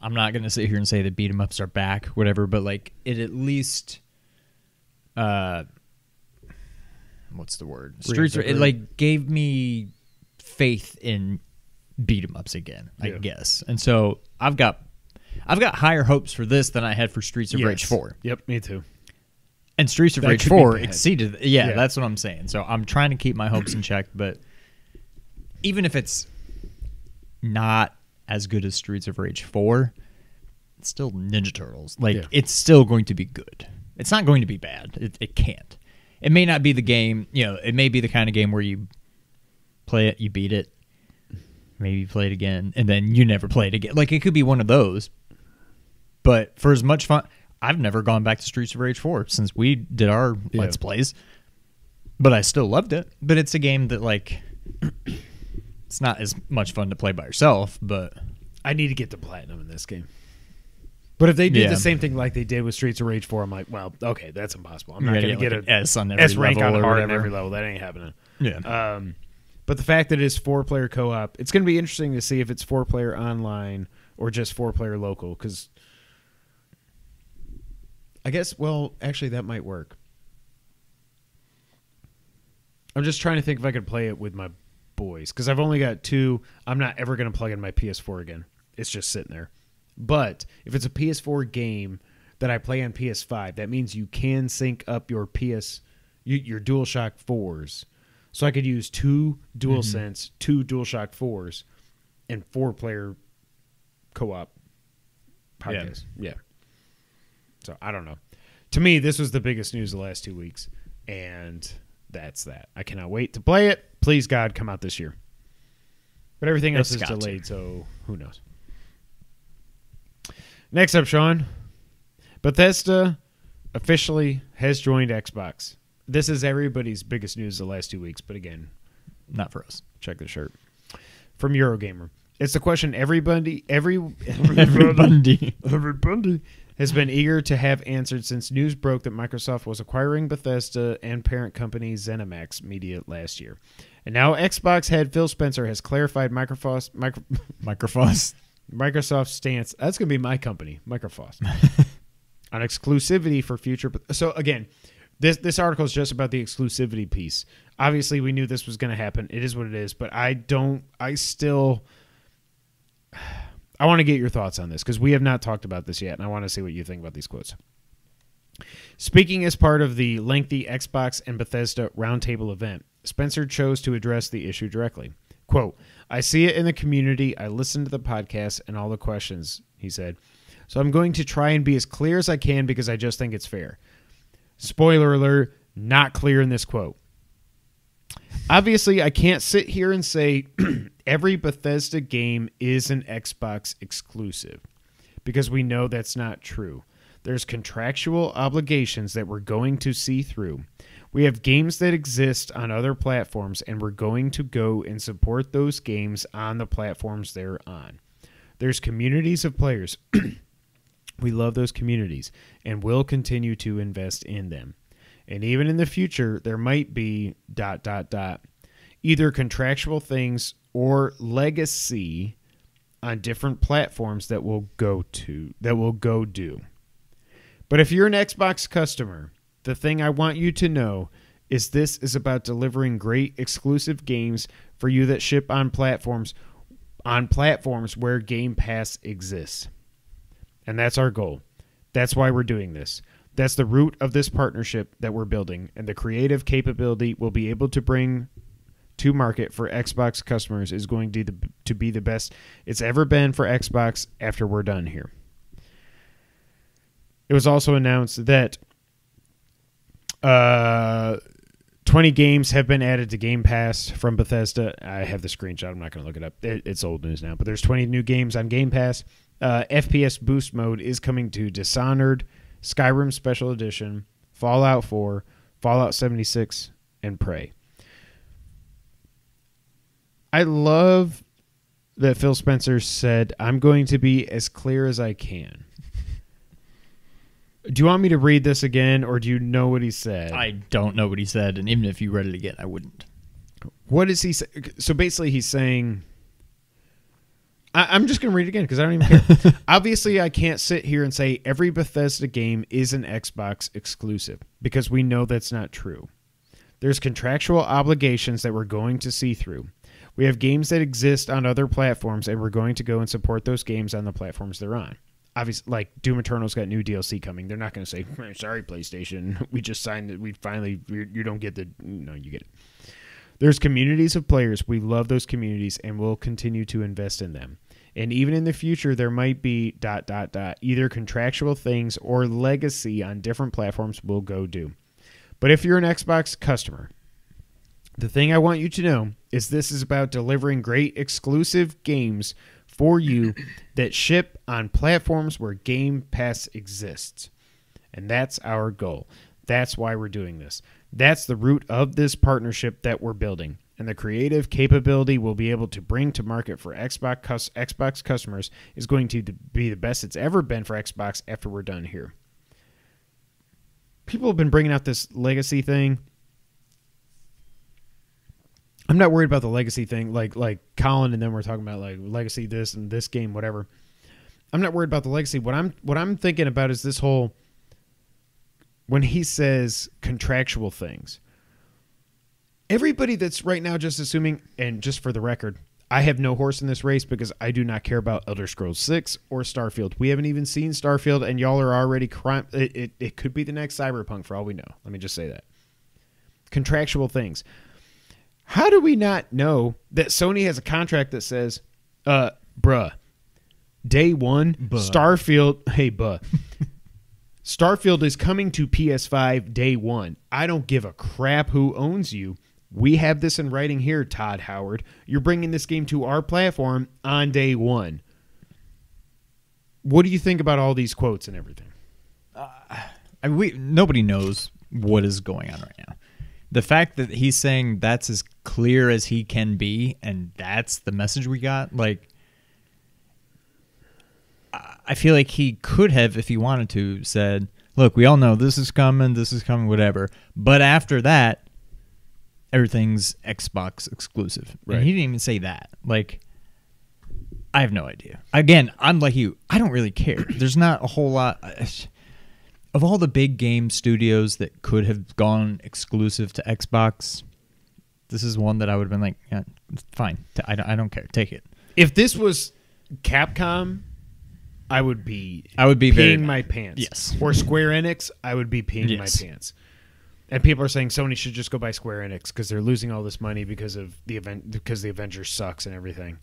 I'm not going to sit here and say that beat 'em ups are back, whatever, but like it at least, what's the word? It like gave me faith in beat 'em ups again, I guess. And so I've got higher hopes for this than I had for Streets of Rage 4. Yep, me too. And Streets of Rage 4 exceeded. Yeah, that's what I'm saying. So I'm trying to keep my hopes in check, but even if it's not as good as Streets of Rage 4, it's still Ninja Turtles. Like, it's still going to be good. It's not going to be bad. It can't. It may not be the game, it may be the kind of game where you play it, you beat it, maybe you play it again, and then you never play it again. Like, it could be one of those. But for as much fun, I've never gone back to Streets of Rage 4 since we did our Let's Plays. But I still loved it. But it's a game that, like, it's not as much fun to play by yourself, but... I need to get the platinum in this game. But if they do the same thing like they did with Streets of Rage 4, I'm like, well, okay, that's impossible. I'm not going to get an S on every S rank level on hard on every level. That ain't happening. Yeah. But the fact that it's 4-player co-op, it's going to be interesting to see if it's 4-player online or just 4-player local, because I guess, well, actually that might work. I'm just trying to think if I could play it with my boys, because I've only got 2. I'm not ever going to plug in my PS4 again. It's just sitting there. But if it's a PS4 game that I play on PS5, that means you can sync up your your DualShock 4s. So I could use 2 DualSense, 2 DualShock 4s, and 4-player co-op podcast. Yeah. So I don't know. To me, this was the biggest news the last 2 weeks, and that's that. I cannot wait to play it. Please, God, come out this year. But everything else is delayed, so who knows. Next up, Sean. Bethesda officially has joined Xbox. This is everybody's biggest news the last 2 weeks, but again, not for us. Check the shirt. From Eurogamer. It's the question everybody has been eager to have answered since news broke that Microsoft was acquiring Bethesda and parent company ZeniMax Media last year. And now Xbox head Phil Spencer has clarified Microsoft's stance. That's going to be my company, Microsoft, on exclusivity for future. So again, this article is just about the exclusivity piece. Obviously, we knew this was going to happen. It is what it is, but I want to get your thoughts on this because we have not talked about this yet, and I want to see what you think about these quotes. Speaking as part of the lengthy Xbox and Bethesda roundtable event, Spencer chose to address the issue directly. Quote, I see it in the community. I listened to the podcast and all the questions, he said. So I'm going to try and be as clear as I can because I just think it's fair. Spoiler alert, not clear in this quote. Obviously, I can't sit here and say every Bethesda game is an Xbox exclusive because we know that's not true. There's contractual obligations that we're going to see through. We have games that exist on other platforms, and we're going to go and support those games on the platforms they're on. There's communities of players. We love those communities, and we'll continue to invest in them. And even in the future, there might be ... either contractual things or legacy on different platforms that will go do. But if you're an Xbox customer, the thing I want you to know is this is about delivering great exclusive games for you that ship on platforms where Game Pass exists. And that's our goal. That's why we're doing this. That's the root of this partnership that we're building, and the creative capability we'll be able to bring to market for Xbox customers is going to be the best it's ever been for Xbox after we're done here. It was also announced that 20 games have been added to Game Pass from Bethesda. I have the screenshot. I'm not going to look it up. It's old news now, but there's 20 new games on Game Pass. FPS boost mode is coming to Dishonored, Skyrim Special Edition, Fallout 4, Fallout 76, and Prey. I love that Phil Spencer said, I'm going to be as clear as I can. Do you want me to read this again, or do you know what he said? I don't know what he said, and even if you read it again, I wouldn't. What does he say? So basically he's saying... I'm just going to read it again because I don't even care. Obviously, I can't sit here and say every Bethesda game is an Xbox exclusive because we know that's not true. There's contractual obligations that we're going to see through. We have games that exist on other platforms, and we're going to go and support those games on the platforms they're on. Obviously, like Doom Eternal's got new DLC coming. They're not going to say, sorry, PlayStation. We just signed it. You don't get the... No, you get it. There's communities of players. We love those communities, and we'll continue to invest in them. And even in the future, there might be ... either contractual things or legacy on different platforms we'll go do. But if you're an Xbox customer, the thing I want you to know is this is about delivering great exclusive games for you that ship on platforms where Game Pass exists. And that's our goal. That's why we're doing this. That's the root of this partnership that we're building. And the creative capability we'll be able to bring to market for Xbox customers is going to be the best it's ever been for Xbox after we're done here. People have been bringing out this legacy thing. I'm not worried about the legacy thing, like Colin and then we're talking about like legacy this and this game, whatever. I'm not worried about the legacy. What I'm thinking about is this whole, when he says contractual things. everybody that's right now just assuming, and just for the record, I have no horse in this race because I do not care about Elder Scrolls 6 or Starfield. We haven't even seen Starfield, and y'all are already crying. It could be the next Cyberpunk for all we know. Let me just say that. Contractual things. How do we not know that Sony has a contract that says, bruh, day one, Starfield, hey, Starfield is coming to PS5 day one. I don't give a crap who owns you. We have this in writing here, Todd Howard. You're bringing this game to our platform on day one. What do you think about all these quotes and everything? Nobody knows what is going on right now. The fact that he's saying that's as clear as he can be, and that's the message we got, like, I feel like he could have, if he wanted to, said, look, we all know this is coming, whatever. But after that, everything's Xbox exclusive. Right. And he didn't even say that. Like, I have no idea. Again, I'm like you. I don't really care. There's not a whole lot. Of all the big game studios that could have gone exclusive to Xbox, this is one that I would have been like, yeah, fine. I don't care. Take it. If this was Capcom, I would be peeing my pants. Yes. Or Square Enix, I would be peeing my pants. And people are saying Sony should just go buy Square Enix because they're losing all this money because of the Avengers sucks and everything.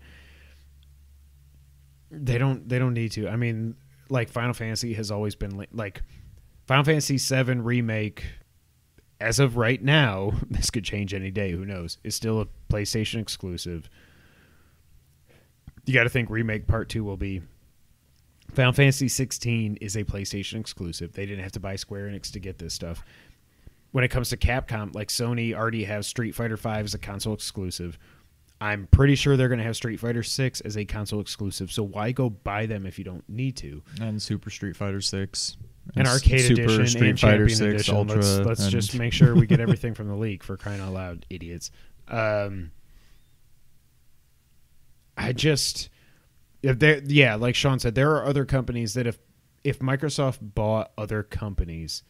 They don't need to. I mean, like Final Fantasy has always been like Final Fantasy VII Remake, as of right now, this could change any day, who knows, is still a PlayStation exclusive. You got to think Remake Part 2 will be. Final Fantasy 16 is a PlayStation exclusive. They didn't have to buy Square Enix to get this stuff. When it comes to Capcom, like Sony already has Street Fighter V as a console exclusive. I'm pretty sure they're going to have Street Fighter 6 as a console exclusive, so why go buy them if you don't need to? And Super Street Fighter 6. An arcade Super edition Street and Fighter Champion 6 edition. Ultra. Let's just make sure we get everything from the league, for crying out loud, idiots. Like Sean said, there are other companies that if Microsoft bought other companies,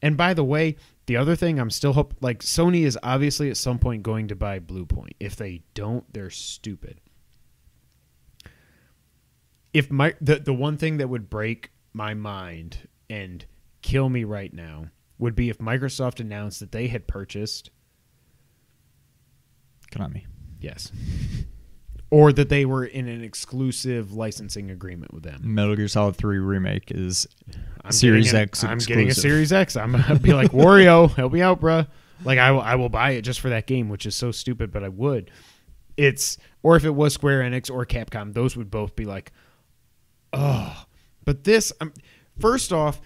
and by the way, the other thing I'm still like Sony is obviously at some point going to buy Blue Point. If they don't, they're stupid. If the one thing that would break my mind and kill me right now would be if Microsoft announced that they had purchased Konami. Yes. Or that they were in an exclusive licensing agreement with them. Metal Gear Solid 3 Remake is Series X exclusive. I'm getting a Series X. I'm going to be like, Wario, help me out, bro. Like, I will buy it just for that game, which is so stupid, but I would. Or if it was Square Enix or Capcom, those would both be like, oh. But this, first off,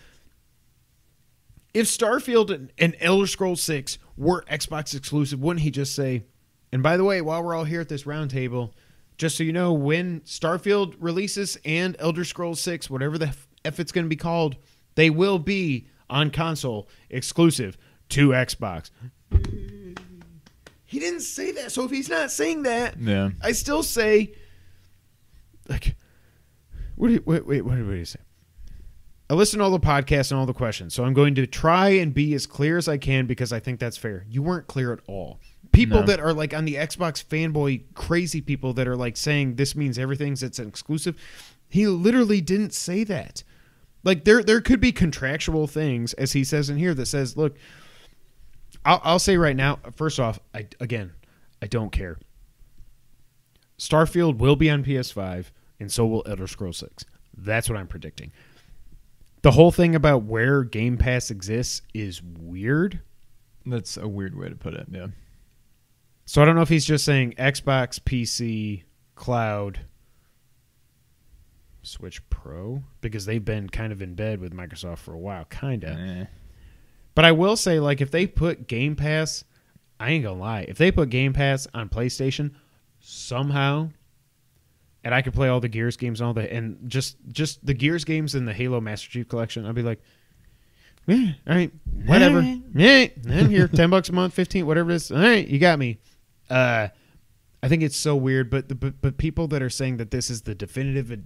if Starfield and Elder Scrolls 6 were Xbox exclusive, wouldn't he just say, and by the way, while we're all here at this round table, just so you know, when Starfield releases and Elder Scrolls 6, whatever the F it's going to be called, they will be on console exclusive to Xbox. He didn't say that, so if he's not saying that, yeah. I still say, like, what did he say? I listen to all the podcasts and all the questions, so I'm going to try and be as clear as I can because I think that's fair. You weren't clear at all. People that are like on the Xbox fanboy crazy people that are like saying this means everything's it's an exclusive. He literally didn't say that. Like there could be contractual things, as he says in here, that says, look, I'll say right now, first off, I don't care. Starfield will be on PS5, and so will Elder Scrolls 6. That's what I'm predicting. The whole thing about where Game Pass exists is weird. That's a weird way to put it, yeah. So I don't know if he's just saying Xbox, PC, cloud, Switch Pro, because they've been kind of in bed with Microsoft for a while, kind of. But I will say, like, if they put Game Pass, I ain't gonna lie, if they put Game Pass on PlayStation somehow, and I could play all the Gears games and all that, and just the Gears games and the Halo Master Chief Collection, I'd be like, yeah, all right, whatever. Yeah, I'm here, $10 a month, 15, whatever it is. All right, you got me. I think it's so weird, but people that are saying that this is the definitive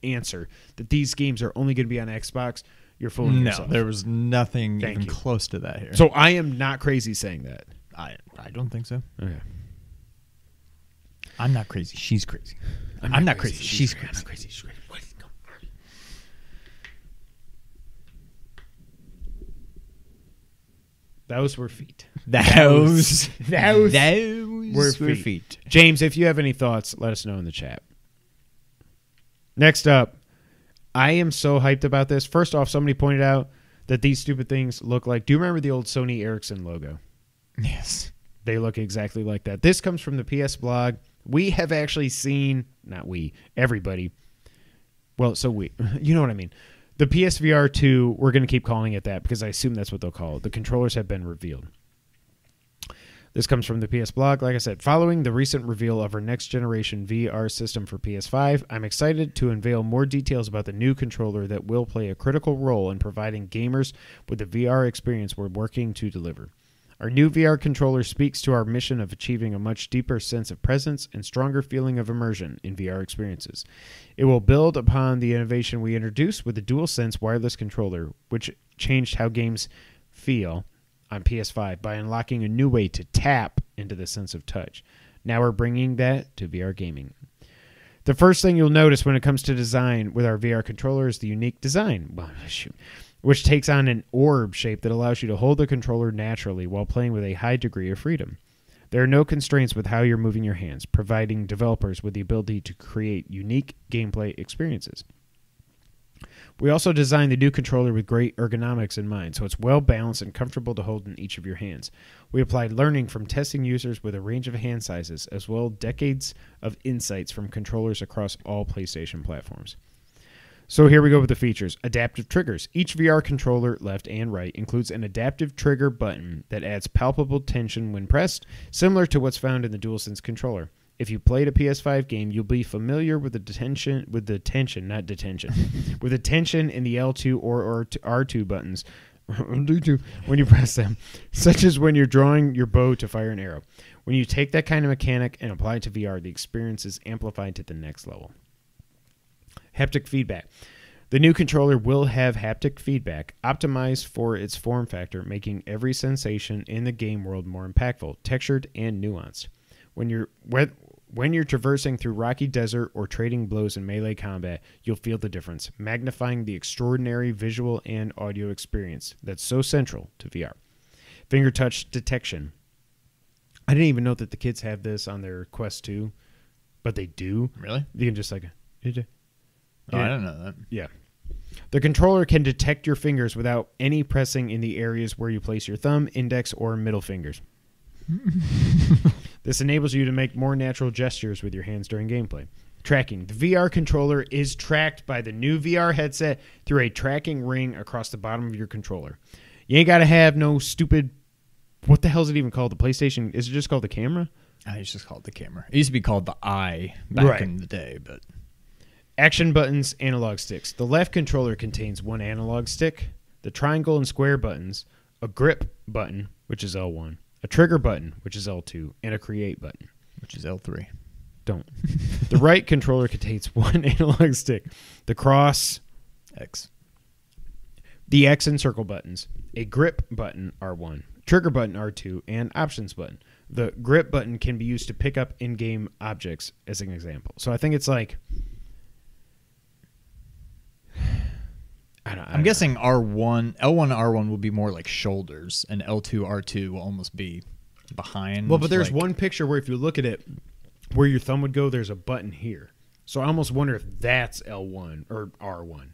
answer, that these games are only going to be on Xbox, you're fooling yourself. No, there was nothing even close to that here. So I am not crazy saying that. I I don't think so. Okay. I'm not crazy. She's crazy. I'm not crazy. She's crazy. I'm not crazy. She's crazy. What is going on? Those were feet. Those were feet. James, if you have any thoughts, let us know in the chat. Next up, I am so hyped about this. First off, somebody pointed out that these stupid things look like... Do you remember the old Sony Ericsson logo? Yes. They look exactly like that. This comes from the PS blog. We have actually seen... Not we. Everybody. Well, so we. You know what I mean. The PSVR 2, we're going to keep calling it that because I assume that's what they'll call it. The controllers have been revealed. This comes from the PS blog. Like I said, following the recent reveal of our next-generation VR system for PS5, I'm excited to unveil more details about the new controller that will play a critical role in providing gamers with the VR experience we're working to deliver. Our new VR controller speaks to our mission of achieving a much deeper sense of presence and stronger feeling of immersion in VR experiences. It will build upon the innovation we introduced with the DualSense wireless controller, which changed how games feel on PS5 by unlocking a new way to tap into the sense of touch. Now we're bringing that to VR gaming. The first thing you'll notice when it comes to design with our VR controller is the unique design, which takes on an orb shape that allows you to hold the controller naturally while playing with a high degree of freedom. There are no constraints with how you're moving your hands, providing developers with the ability to create unique gameplay experiences. We also designed the new controller with great ergonomics in mind, so it's well balanced and comfortable to hold in each of your hands. We applied learning from testing users with a range of hand sizes, as well as decades of insights from controllers across all PlayStation platforms. So here we go with the features. Adaptive triggers. Each VR controller, left and right, includes an adaptive trigger button that adds palpable tension when pressed, similar to what's found in the DualSense controller. If you played a PS5 game, you'll be familiar with the tension in the L2 or R2 buttons when you press them, such as when you're drawing your bow to fire an arrow. When you take that kind of mechanic and apply it to VR, the experience is amplified to the next level. Haptic feedback. The new controller will have haptic feedback, optimized for its form factor, making every sensation in the game world more impactful, textured, and nuanced. When you're traversing through rocky desert or trading blows in melee combat, you'll feel the difference, magnifying the extraordinary visual and audio experience that's so central to VR. Finger touch detection. I didn't even know that the kids have this on their Quest 2, but they do. Really? You can just like... Oh, I don't know that. Yeah. The controller can detect your fingers without any pressing in the areas where you place your thumb, index, or middle fingers. This enables you to make more natural gestures with your hands during gameplay. Tracking. The VR controller is tracked by the new VR headset through a tracking ring across the bottom of your controller. You ain't got to have no stupid... What the hell is it even called? The PlayStation... Is it just called the camera? It's just called the camera. It used to be called the eye back in the day, but... Action buttons, analog sticks. The left controller contains one analog stick, the triangle and square buttons, a grip button, which is L1, a trigger button, which is L2, and a create button, which is L3. Don't. The right controller contains one analog stick, the cross, X, the X and circle buttons, a grip button, R1, trigger button, R2, and options button. The grip button can be used to pick up in-game objects, as an example. So I think it's like... I'm guessing L1 R1 will be more like shoulders, and L2 R2 will almost be behind. Well, but there's one picture where if you look at it, where your thumb would go, there's a button here. So I almost wonder if that's L1 or R1.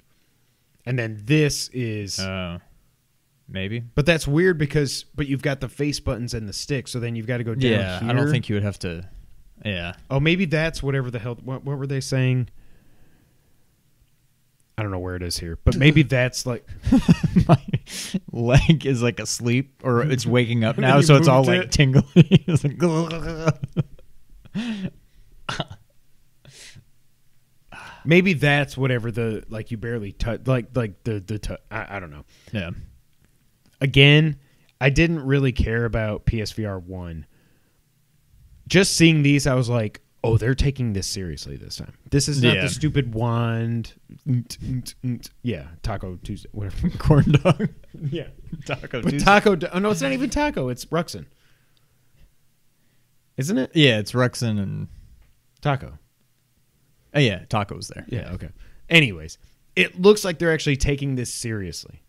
And then this is... maybe. But that's weird because... But you've got the face buttons and the stick, so then you've got to go down here. I don't think you would have to... Yeah. Oh, maybe that's whatever the hell... What were they saying? I don't know where it is here, but maybe that's like... My leg is like asleep, or it's waking up now, so it's all like tingly. It's like... Maybe that's whatever the... Like, you barely touch... Like the I don't know. Yeah. Again, I didn't really care about PSVR 1. Just seeing these, I was like... Oh, they're taking this seriously this time. This is not the stupid wand. Yeah, Taco Tuesday. Whatever. Corn dog. Yeah. Taco but Tuesday. Taco... Oh, no, it's not even Taco. It's Ruxin. isn't it? Yeah, it's Ruxin and Taco. oh yeah, Taco's there. Yeah, okay. Anyways, it looks like they're actually taking this seriously.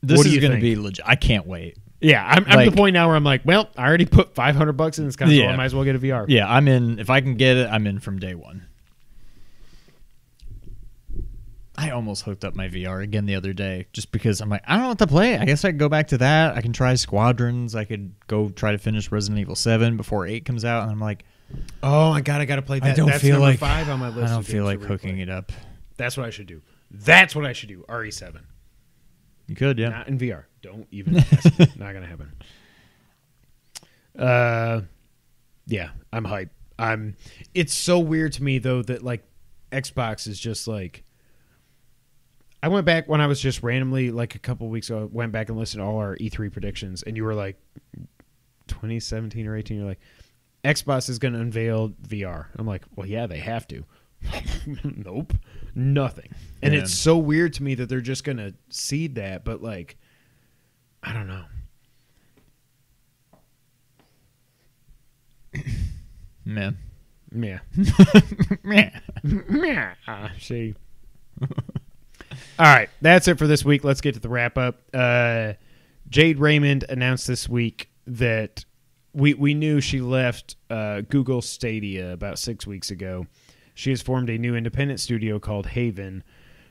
This What do is you going to think? be legit. I can't wait. Yeah, I'm at the point now where I'm like, well, I already put $500 in this console. Yeah. I might as well get a VR. Yeah, I'm in. If I can get it, I'm in from day one. I almost hooked up my VR again the other day just because I'm like, I don't know what to play. I guess I could go back to that. I can try Squadrons. I could go try to finish Resident Evil 7 before 8 comes out. And I'm like, Oh my god, I got to play that. I don't That's feel number like 5 on my list. I don't of feel games like to hooking replay. it up. That's what I should do. That's what I should do. RE7. You could, yeah. Not in VR. Don't even ask me. Not going to happen. Yeah, I'm hyped. It's so weird to me though that like Xbox is just like, I went back when I was just randomly like a couple weeks ago, went back and listened to all our E3 predictions, and you were like 2017 or 18, you're like, Xbox is going to unveil VR. I'm like, well, yeah, they have to. Nope, nothing. And Yeah. it's so weird to me that they're just going to seed that, but like, I don't know. Man. Yeah. Yeah. See. All right, that's it for this week. Let's get to the wrap up. Jade Raymond announced this week that we knew she left Google Stadia about 6 weeks ago. She has formed a new independent studio called Haven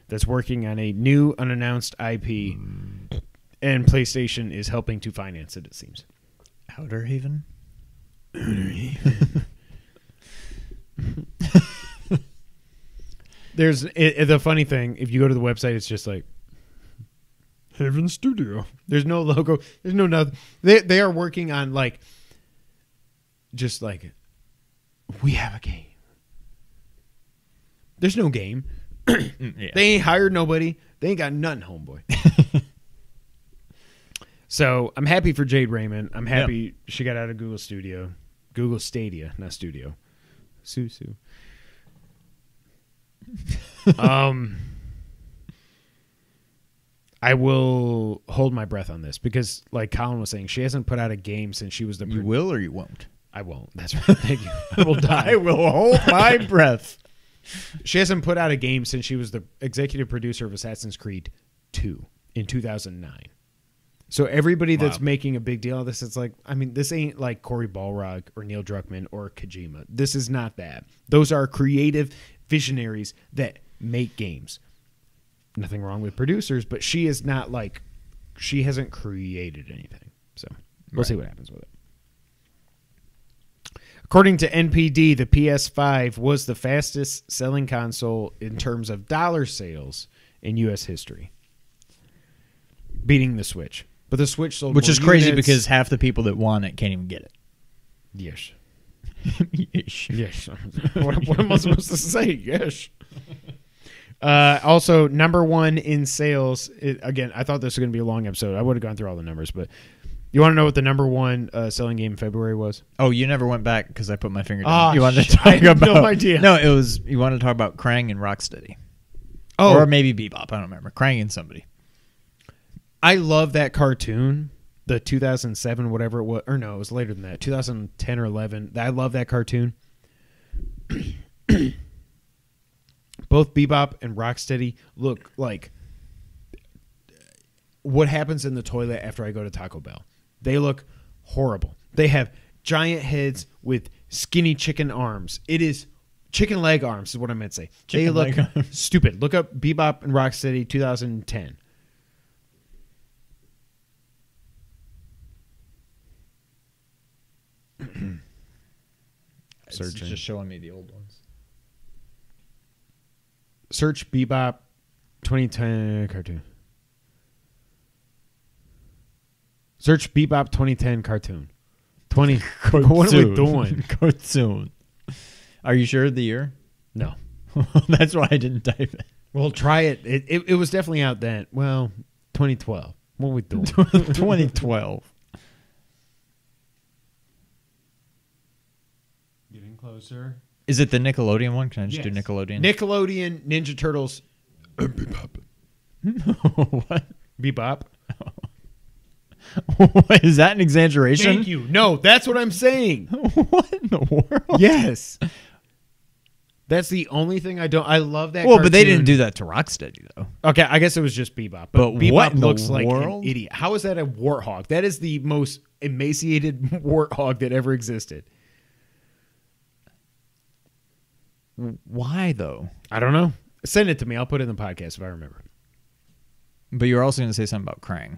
that's working on a new unannounced IP, and PlayStation is helping to finance it, it seems. Outer Haven? There's the funny thing, if you go to the website, it's just like Haven Studio. There's no logo. There's no nothing. They are working on like, just like, we have a game. There's no game. Yeah. They ain't hired nobody. They ain't got nothing, homeboy. So I'm happy for Jade Raymond. I'm happy she got out of Google Stadia, not Studio. Sue. I will hold my breath on this because, like Colin was saying, she hasn't put out a game since she was the. You will or you won't? I won't. That's right. Thank you. I will die. I will hold my breath. She hasn't put out a game since she was the executive producer of Assassin's Creed 2 in 2009. So everybody that's making a big deal of this, it's like, I mean, this ain't like Cory Balrog or Neil Druckmann or Kojima. This is not that. Those are creative visionaries that make games. Nothing wrong with producers, but she is not like, she hasn't created anything. So we'll see what happens with it. According to NPD, the PS5 was the fastest selling console in terms of dollar sales in U.S. history, beating the Switch. But the Switch sold Which more is crazy units. because half the people that want it can't even get it. Yes. Yes. Yes. What am I supposed to say? Yes. Also, number one in sales. Again, I thought this was going to be a long episode. I would have gone through all the numbers, but you want to know what the number one selling game in February was? Oh, you never went back because I put my finger Ah, down. You wanted to shit, talk I had about no idea. No, it was you wanted to talk about Krang and Rocksteady. Oh, Or maybe Bebop. I don't remember. Krang and somebody. I love that cartoon, the 2007, whatever it was. Or no, it was later than that, 2010 or 11. I love that cartoon. Both Bebop and Rocksteady look like what happens in the toilet after I go to Taco Bell. They look horrible. They have giant heads with skinny chicken arms. It is chicken leg arms is what I meant to say. They Chicken look leg arms. stupid. Look up Bebop and Rocksteady 2010. It's Searching. just showing me the old ones. Search Bebop 2010 cartoon. Search Bebop 2010 cartoon. 20. What are we doing? Cartoon. Are you sure of the year? No. That's why I didn't type it. Well, try it. It was definitely out then. Well, 2012. What are we doing? 2012. Getting closer. Is it the Nickelodeon one? Can I just do Nickelodeon? Nickelodeon Ninja Turtles. Bebop. What? Bebop. Is that an exaggeration? Thank you. No, that's what I'm saying. What in the world? Yes. That's the only thing I don't. I love that. Well, but they didn't cartoon. do that to Rocksteady, though. Okay, I guess it was just Bebop. But Bebop what in the looks like world? an idiot. How is that a warthog? That is the most emaciated warthog that ever existed. Why, though? I don't know. Send it to me. I'll put it in the podcast if I remember. But you were also going to say something about Krang.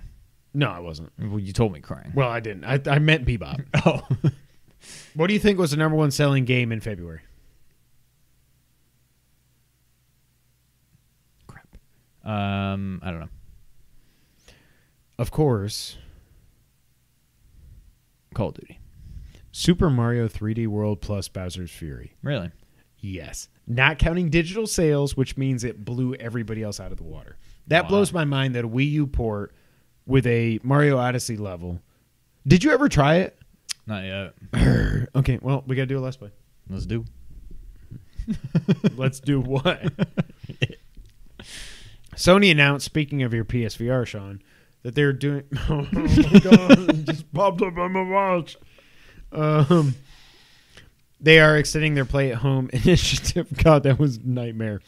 No, I wasn't. Well, you told me Krang. Well, I didn't. I meant Bebop. Oh. What do you think was the number one selling game in February? Crap. I don't know. Of course, Call of Duty. Super Mario 3D World plus Bowser's Fury. Really? Yes. Not counting digital sales, which means it blew everybody else out of the water. That blows my mind that a Wii U port with a Mario Odyssey level. Did you ever try it? Not yet. Okay, well, we got to do a Let's Play. Let's do. Let's do what? Sony announced, speaking of your PSVR, Sean, that they're doing... Oh, my God. It just popped up on my watch. They are extending their Play at Home initiative. God, that was a nightmare.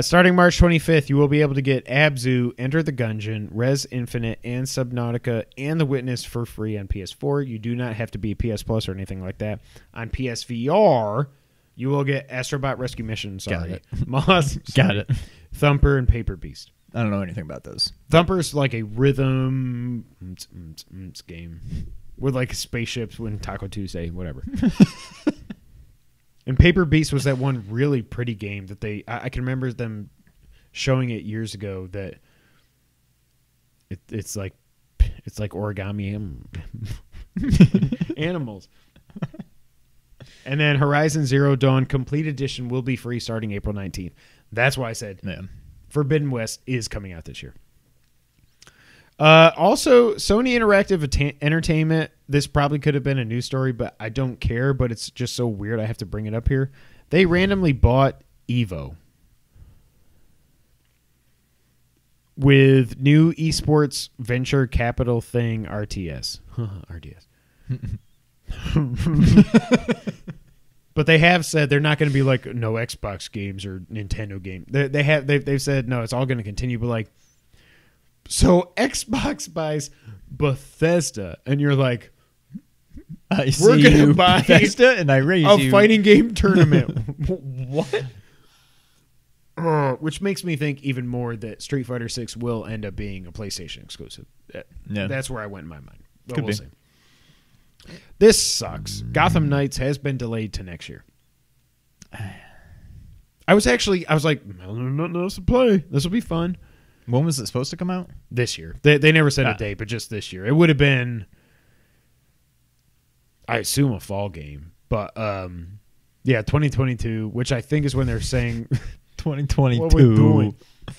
Starting March 25th, you will be able to get Abzu, Enter the Gungeon, Res Infinite, and Subnautica, and The Witness for free on PS4. You do not have to be PS Plus or anything like that. On PSVR, you will get Astrobot Rescue Mission. Sorry. Got it. Moss. Got it. Thumper, and Paper Beast. I don't know anything about those. Thumper's like a rhythm game with like spaceships when Taco Tuesday, whatever. And Paper Beast was that one really pretty game that I can remember them showing it years ago that it's like origami animals. And then Horizon Zero Dawn Complete Edition will be free starting April 19th. That's why I said Forbidden West is coming out this year. Also, Sony Interactive Entertainment, this probably could have been a news story, but I don't care, but it's just so weird I have to bring it up here. They randomly bought Evo with new esports venture capital thing, RTS. RTS. But they have said they're not going to be like no Xbox games or Nintendo games. They've said no, it's all going to continue, but like, so Xbox buys Bethesda, and you're like, we're going to buy Bethesda, and I raise a fighting game tournament. What? Which makes me think even more that Street Fighter 6 will end up being a PlayStation exclusive. That's where I went in my mind. But Could we'll be. see. This sucks. Gotham Knights has been delayed to next year. I was like, nothing else to play. This will be fun. When was it supposed to come out? This year. They never said a date, but just this year. It would have been, I assume, a fall game. But, 2022, which I think is when they're saying 2022. what we're doing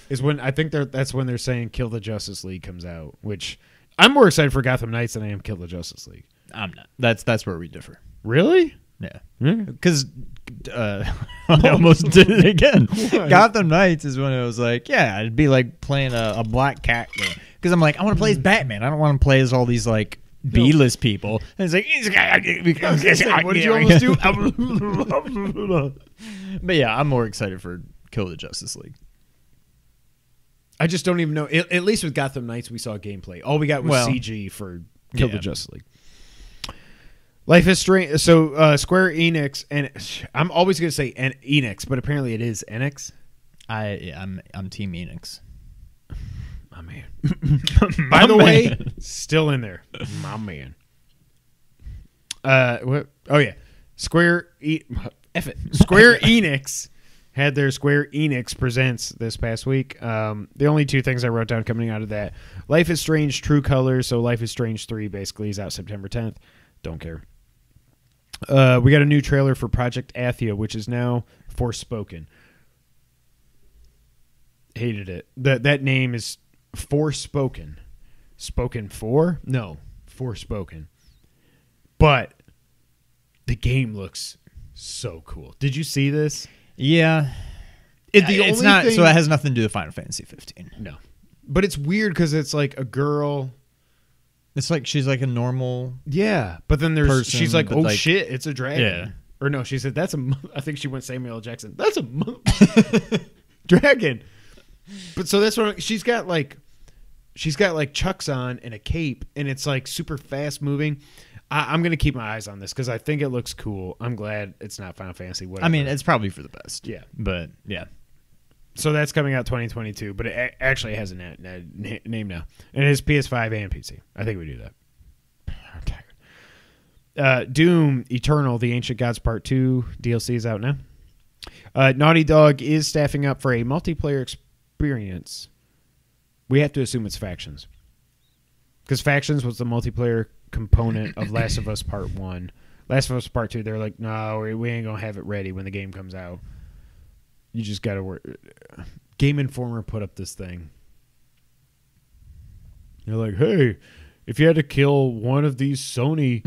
is when I think that's when they're saying Kill the Justice League comes out, which I'm more excited for Gotham Knights than I am Kill the Justice League. I'm not. That's where we differ. Really? Yeah. Mm. Because I almost did it again. Gotham Knights is when it was like, yeah, it'd be like playing a Black Cat game. Because I'm like, I want to play as Batman. I don't want to play as all these like B-list people. And it's like, What did you almost do? But yeah, I'm more excited for Kill the Justice League. I just don't even know. At least with Gotham Knights, we saw gameplay. All we got was CG for Kill the Justice League. Life is Strange. So Square Enix, and I'm always going to say Enix, but apparently it is Enix. I'm Team Enix. My man. By the way, still in there. My man. What? Oh yeah, Square Enix had their Square Enix Presents this past week. The only two things I wrote down coming out of that: Life is Strange True Colors. So Life is Strange 3 basically is out September 10th. Don't care. We got a new trailer for Project Athia, which is now Forspoken. Hated it. That name is Forspoken. Spoken for? No, Forspoken. But the game looks so cool. Did you see this? Yeah. It's not. So it has nothing to do with Final Fantasy 15. No. But it's weird because it's like a girl It's like she's like a normal. Yeah, but then she's like, but oh like- shit, it's a dragon. Yeah. Or no, she said I think she went Samuel L. Jackson. That's a dragon. But so that's what she's got like chucks on and a cape, and it's like super fast moving. I'm gonna keep my eyes on this because I think it looks cool. I'm glad it's not Final Fantasy. Whatever. I mean, it's probably for the best. Yeah. But yeah. So that's coming out 2022, but it actually has a name now, and it is PS5 and PC. I think we do that. I'm tired. Doom Eternal: The Ancient Gods Part 2 DLC is out now. Naughty Dog is staffing up for a multiplayer experience. We have to assume it's Factions, because Factions was the multiplayer component of Last of Us Part 1. Last of Us Part 2, they're like, no, we ain't gonna have it ready when the game comes out. You just gotta work. Game Informer put up this thing. They're like, hey, if you had to kill one of these Sony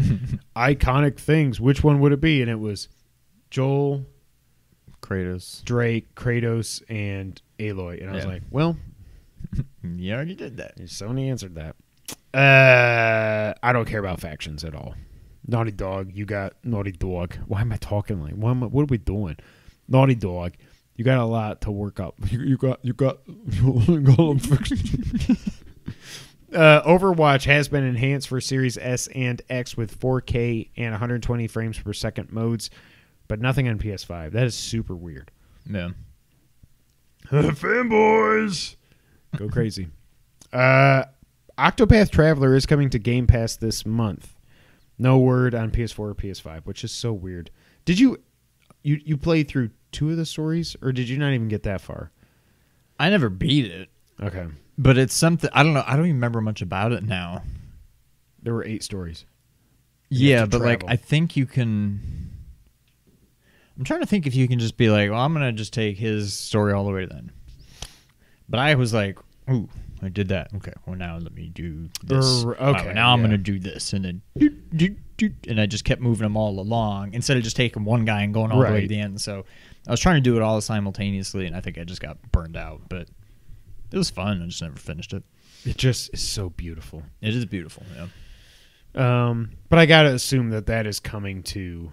iconic things, which one would it be? And it was Joel, Kratos, Drake, Kratos, and Aloy. And I was like, well, you already did that. Sony answered that. I don't care about Factions at all. Naughty Dog, you got Naughty Dog. Why am I talking like? What are we doing? Naughty Dog, you got a lot to work up. You got Overwatch has been enhanced for Series S and X with 4K and 120 frames per second modes, but nothing on PS5. That is super weird. Yeah. Fanboys, go crazy. Octopath Traveler is coming to Game Pass this month. No word on PS4 or PS5, which is so weird. Did you play through 2 of the stories, or did you not even get that far? I never beat it. Okay. But it's something, I don't know. I don't even remember much about it now. There were 8 stories. Yeah, but travel. like, I think you can. I'm trying to think if you can just be like, well, I'm going to just take his story all the way to then. But I was like, ooh, I did that. Okay, well, now let me do this. Okay, now I'm going to do this. And then, and I just kept moving them all along instead of just taking one guy and going all the way to the end. So I was trying to do it all simultaneously, and I think I just got burned out. But it was fun. I just never finished it. It just is so beautiful. It is beautiful, yeah. But I gotta assume that is coming to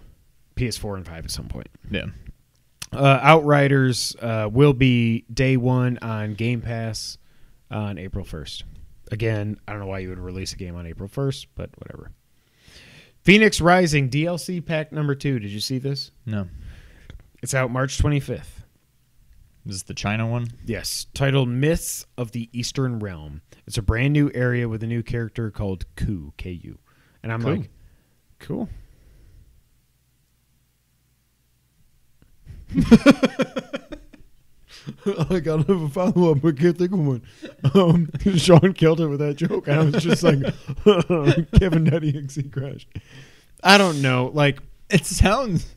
PS4 and 5 at some point. Yeah. Outriders will be day 1 on Game Pass on April 1st. Again, I don't know why you would release a game on April 1st, but whatever. Phoenix Rising DLC pack number 2. Did you see this? No. It's out March 25th. Is this the China one? Yes, titled Myths of the Eastern Realm. It's a brand new area with a new character called Ku, K-U. And I'm like, cool. I gotta have a follow-up, but can't think of one. Sean killed it with that joke. I was just like, Kevin Nutty and C Crash. I don't know. Like, it sounds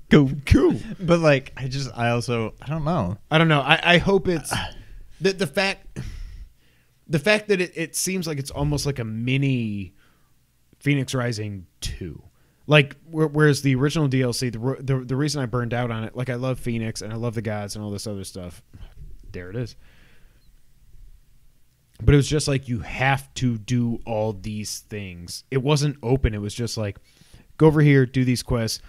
cool. But like, I don't know. I don't know. I hope it's the fact that it seems like it's almost like a mini Phoenix Rising 2. Like, whereas the original DLC, the reason I burned out on it, like, I love Phoenix and I love the gods and all this other stuff. There it is. But it was just like, you have to do all these things. It wasn't open. It was just like, go over here, do these quests.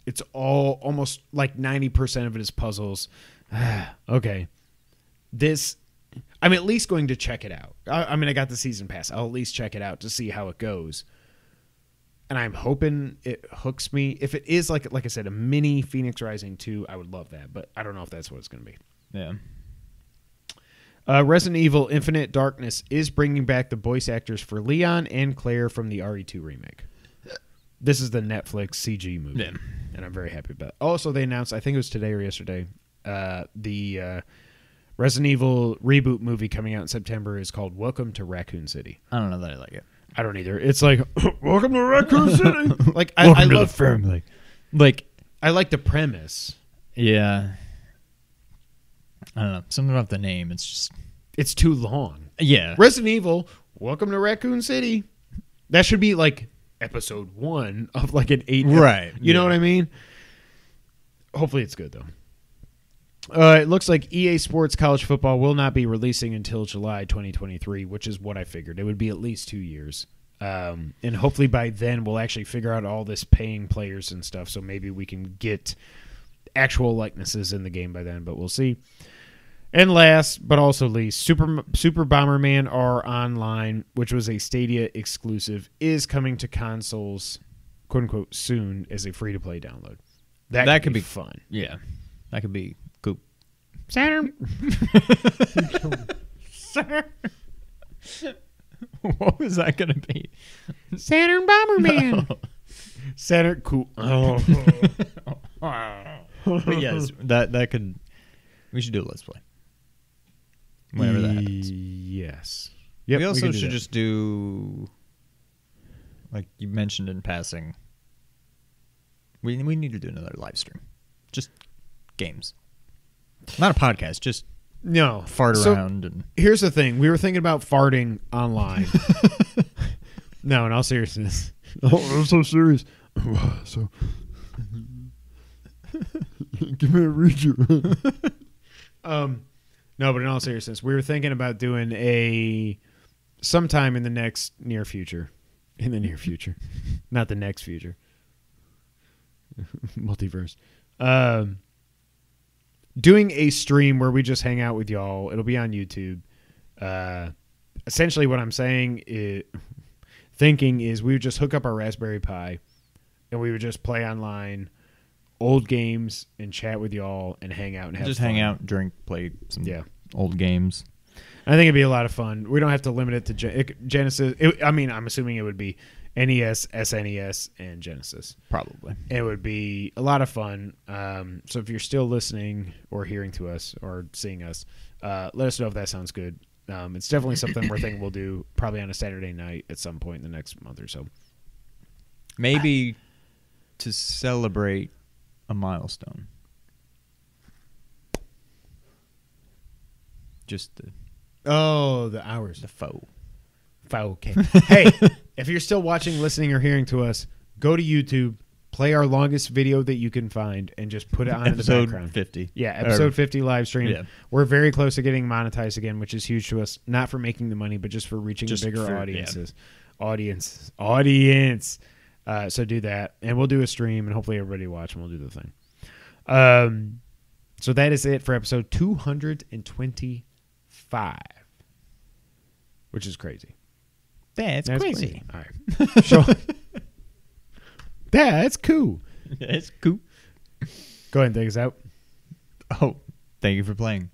It's all almost like 90% of it is puzzles. Okay. I'm at least going to check it out. I mean, I got the season pass. I'll at least check it out to see how it goes. And I'm hoping it hooks me. If it is, like I said, a mini Phoenix Rising 2, I would love that. But I don't know if that's what it's going to be. Yeah. Resident Evil Infinite Darkness is bringing back the voice actors for Leon and Claire from the RE2 remake. This is the Netflix CG movie. Yeah. And I'm very happy about it. Also, they announced, I think it was today or yesterday, the Resident Evil reboot movie coming out in September is called Welcome to Raccoon City. I don't know that I like it. I don't either. It's like, welcome to Raccoon City. Like, I Welcome to love the family. Like, I like the premise. Yeah. I don't know. Something about the name. It's too long. Yeah. Resident Evil, Welcome to Raccoon City. That should be like episode 1 of like an 8. Right. You know what I mean? Hopefully it's good, though. It looks like EA Sports College Football will not be releasing until July 2023, which is what I figured. It would be at least 2 years. And hopefully by then we'll actually figure out all this paying players and stuff, so maybe we can get actual likenesses in the game by then, but we'll see. And last but also least, Super Bomberman R Online, which was a Stadia exclusive, is coming to consoles, quote-unquote, soon as a free-to-play download. That could be fun. Yeah, that could be cool. Saturn. What was that going to be? Saturn Bomberman. No. Saturn, cool. Oh. But yes, that could. We should do a Let's Play. Whenever that happens. Yes. Yep, we also can do should that. just do, like you mentioned in passing, we need to do another live stream. Just games. Not a podcast, just No. fart So, around. And here's the thing. We were thinking about farting online. No, in all seriousness. Oh, I'm so serious. So, give me a reader. No, but in all seriousness, we were thinking about doing a sometime in the next near future. In the near future. Not the next future. Multiverse. Doing a stream where we just hang out with y'all. It'll be on YouTube. Essentially what I'm saying is thinking is we would just hook up our Raspberry Pi and we would just play online old games and chat with y'all and hang out and have just fun. hang out, drink, play some old games. I think it'd be a lot of fun. We don't have to limit it to Genesis. I'm assuming it would be NES, SNES, and Genesis. Probably. It would be a lot of fun. So if you're still listening or hearing to us or seeing us, let us know if that sounds good. It's definitely something we're thinking we'll do probably on a Saturday night at some point in the next month or so. Maybe to celebrate a milestone. Just the hours. the foe. Okay. Hey, if you're still watching, listening, or hearing to us, go to YouTube, play our longest video that you can find, and just put it on in the background. Episode 50. Yeah, episode 50 live stream. Yeah. We're very close to getting monetized again, which is huge to us. Not for making the money, but just for reaching bigger audiences. Audience. So do that, and we'll do a stream, and hopefully everybody watch, and we'll do the thing. So that is it for episode 225, which is crazy. That's crazy. All right. So, that's cool. That's cool. Go ahead and take us out. Oh, thank you for playing.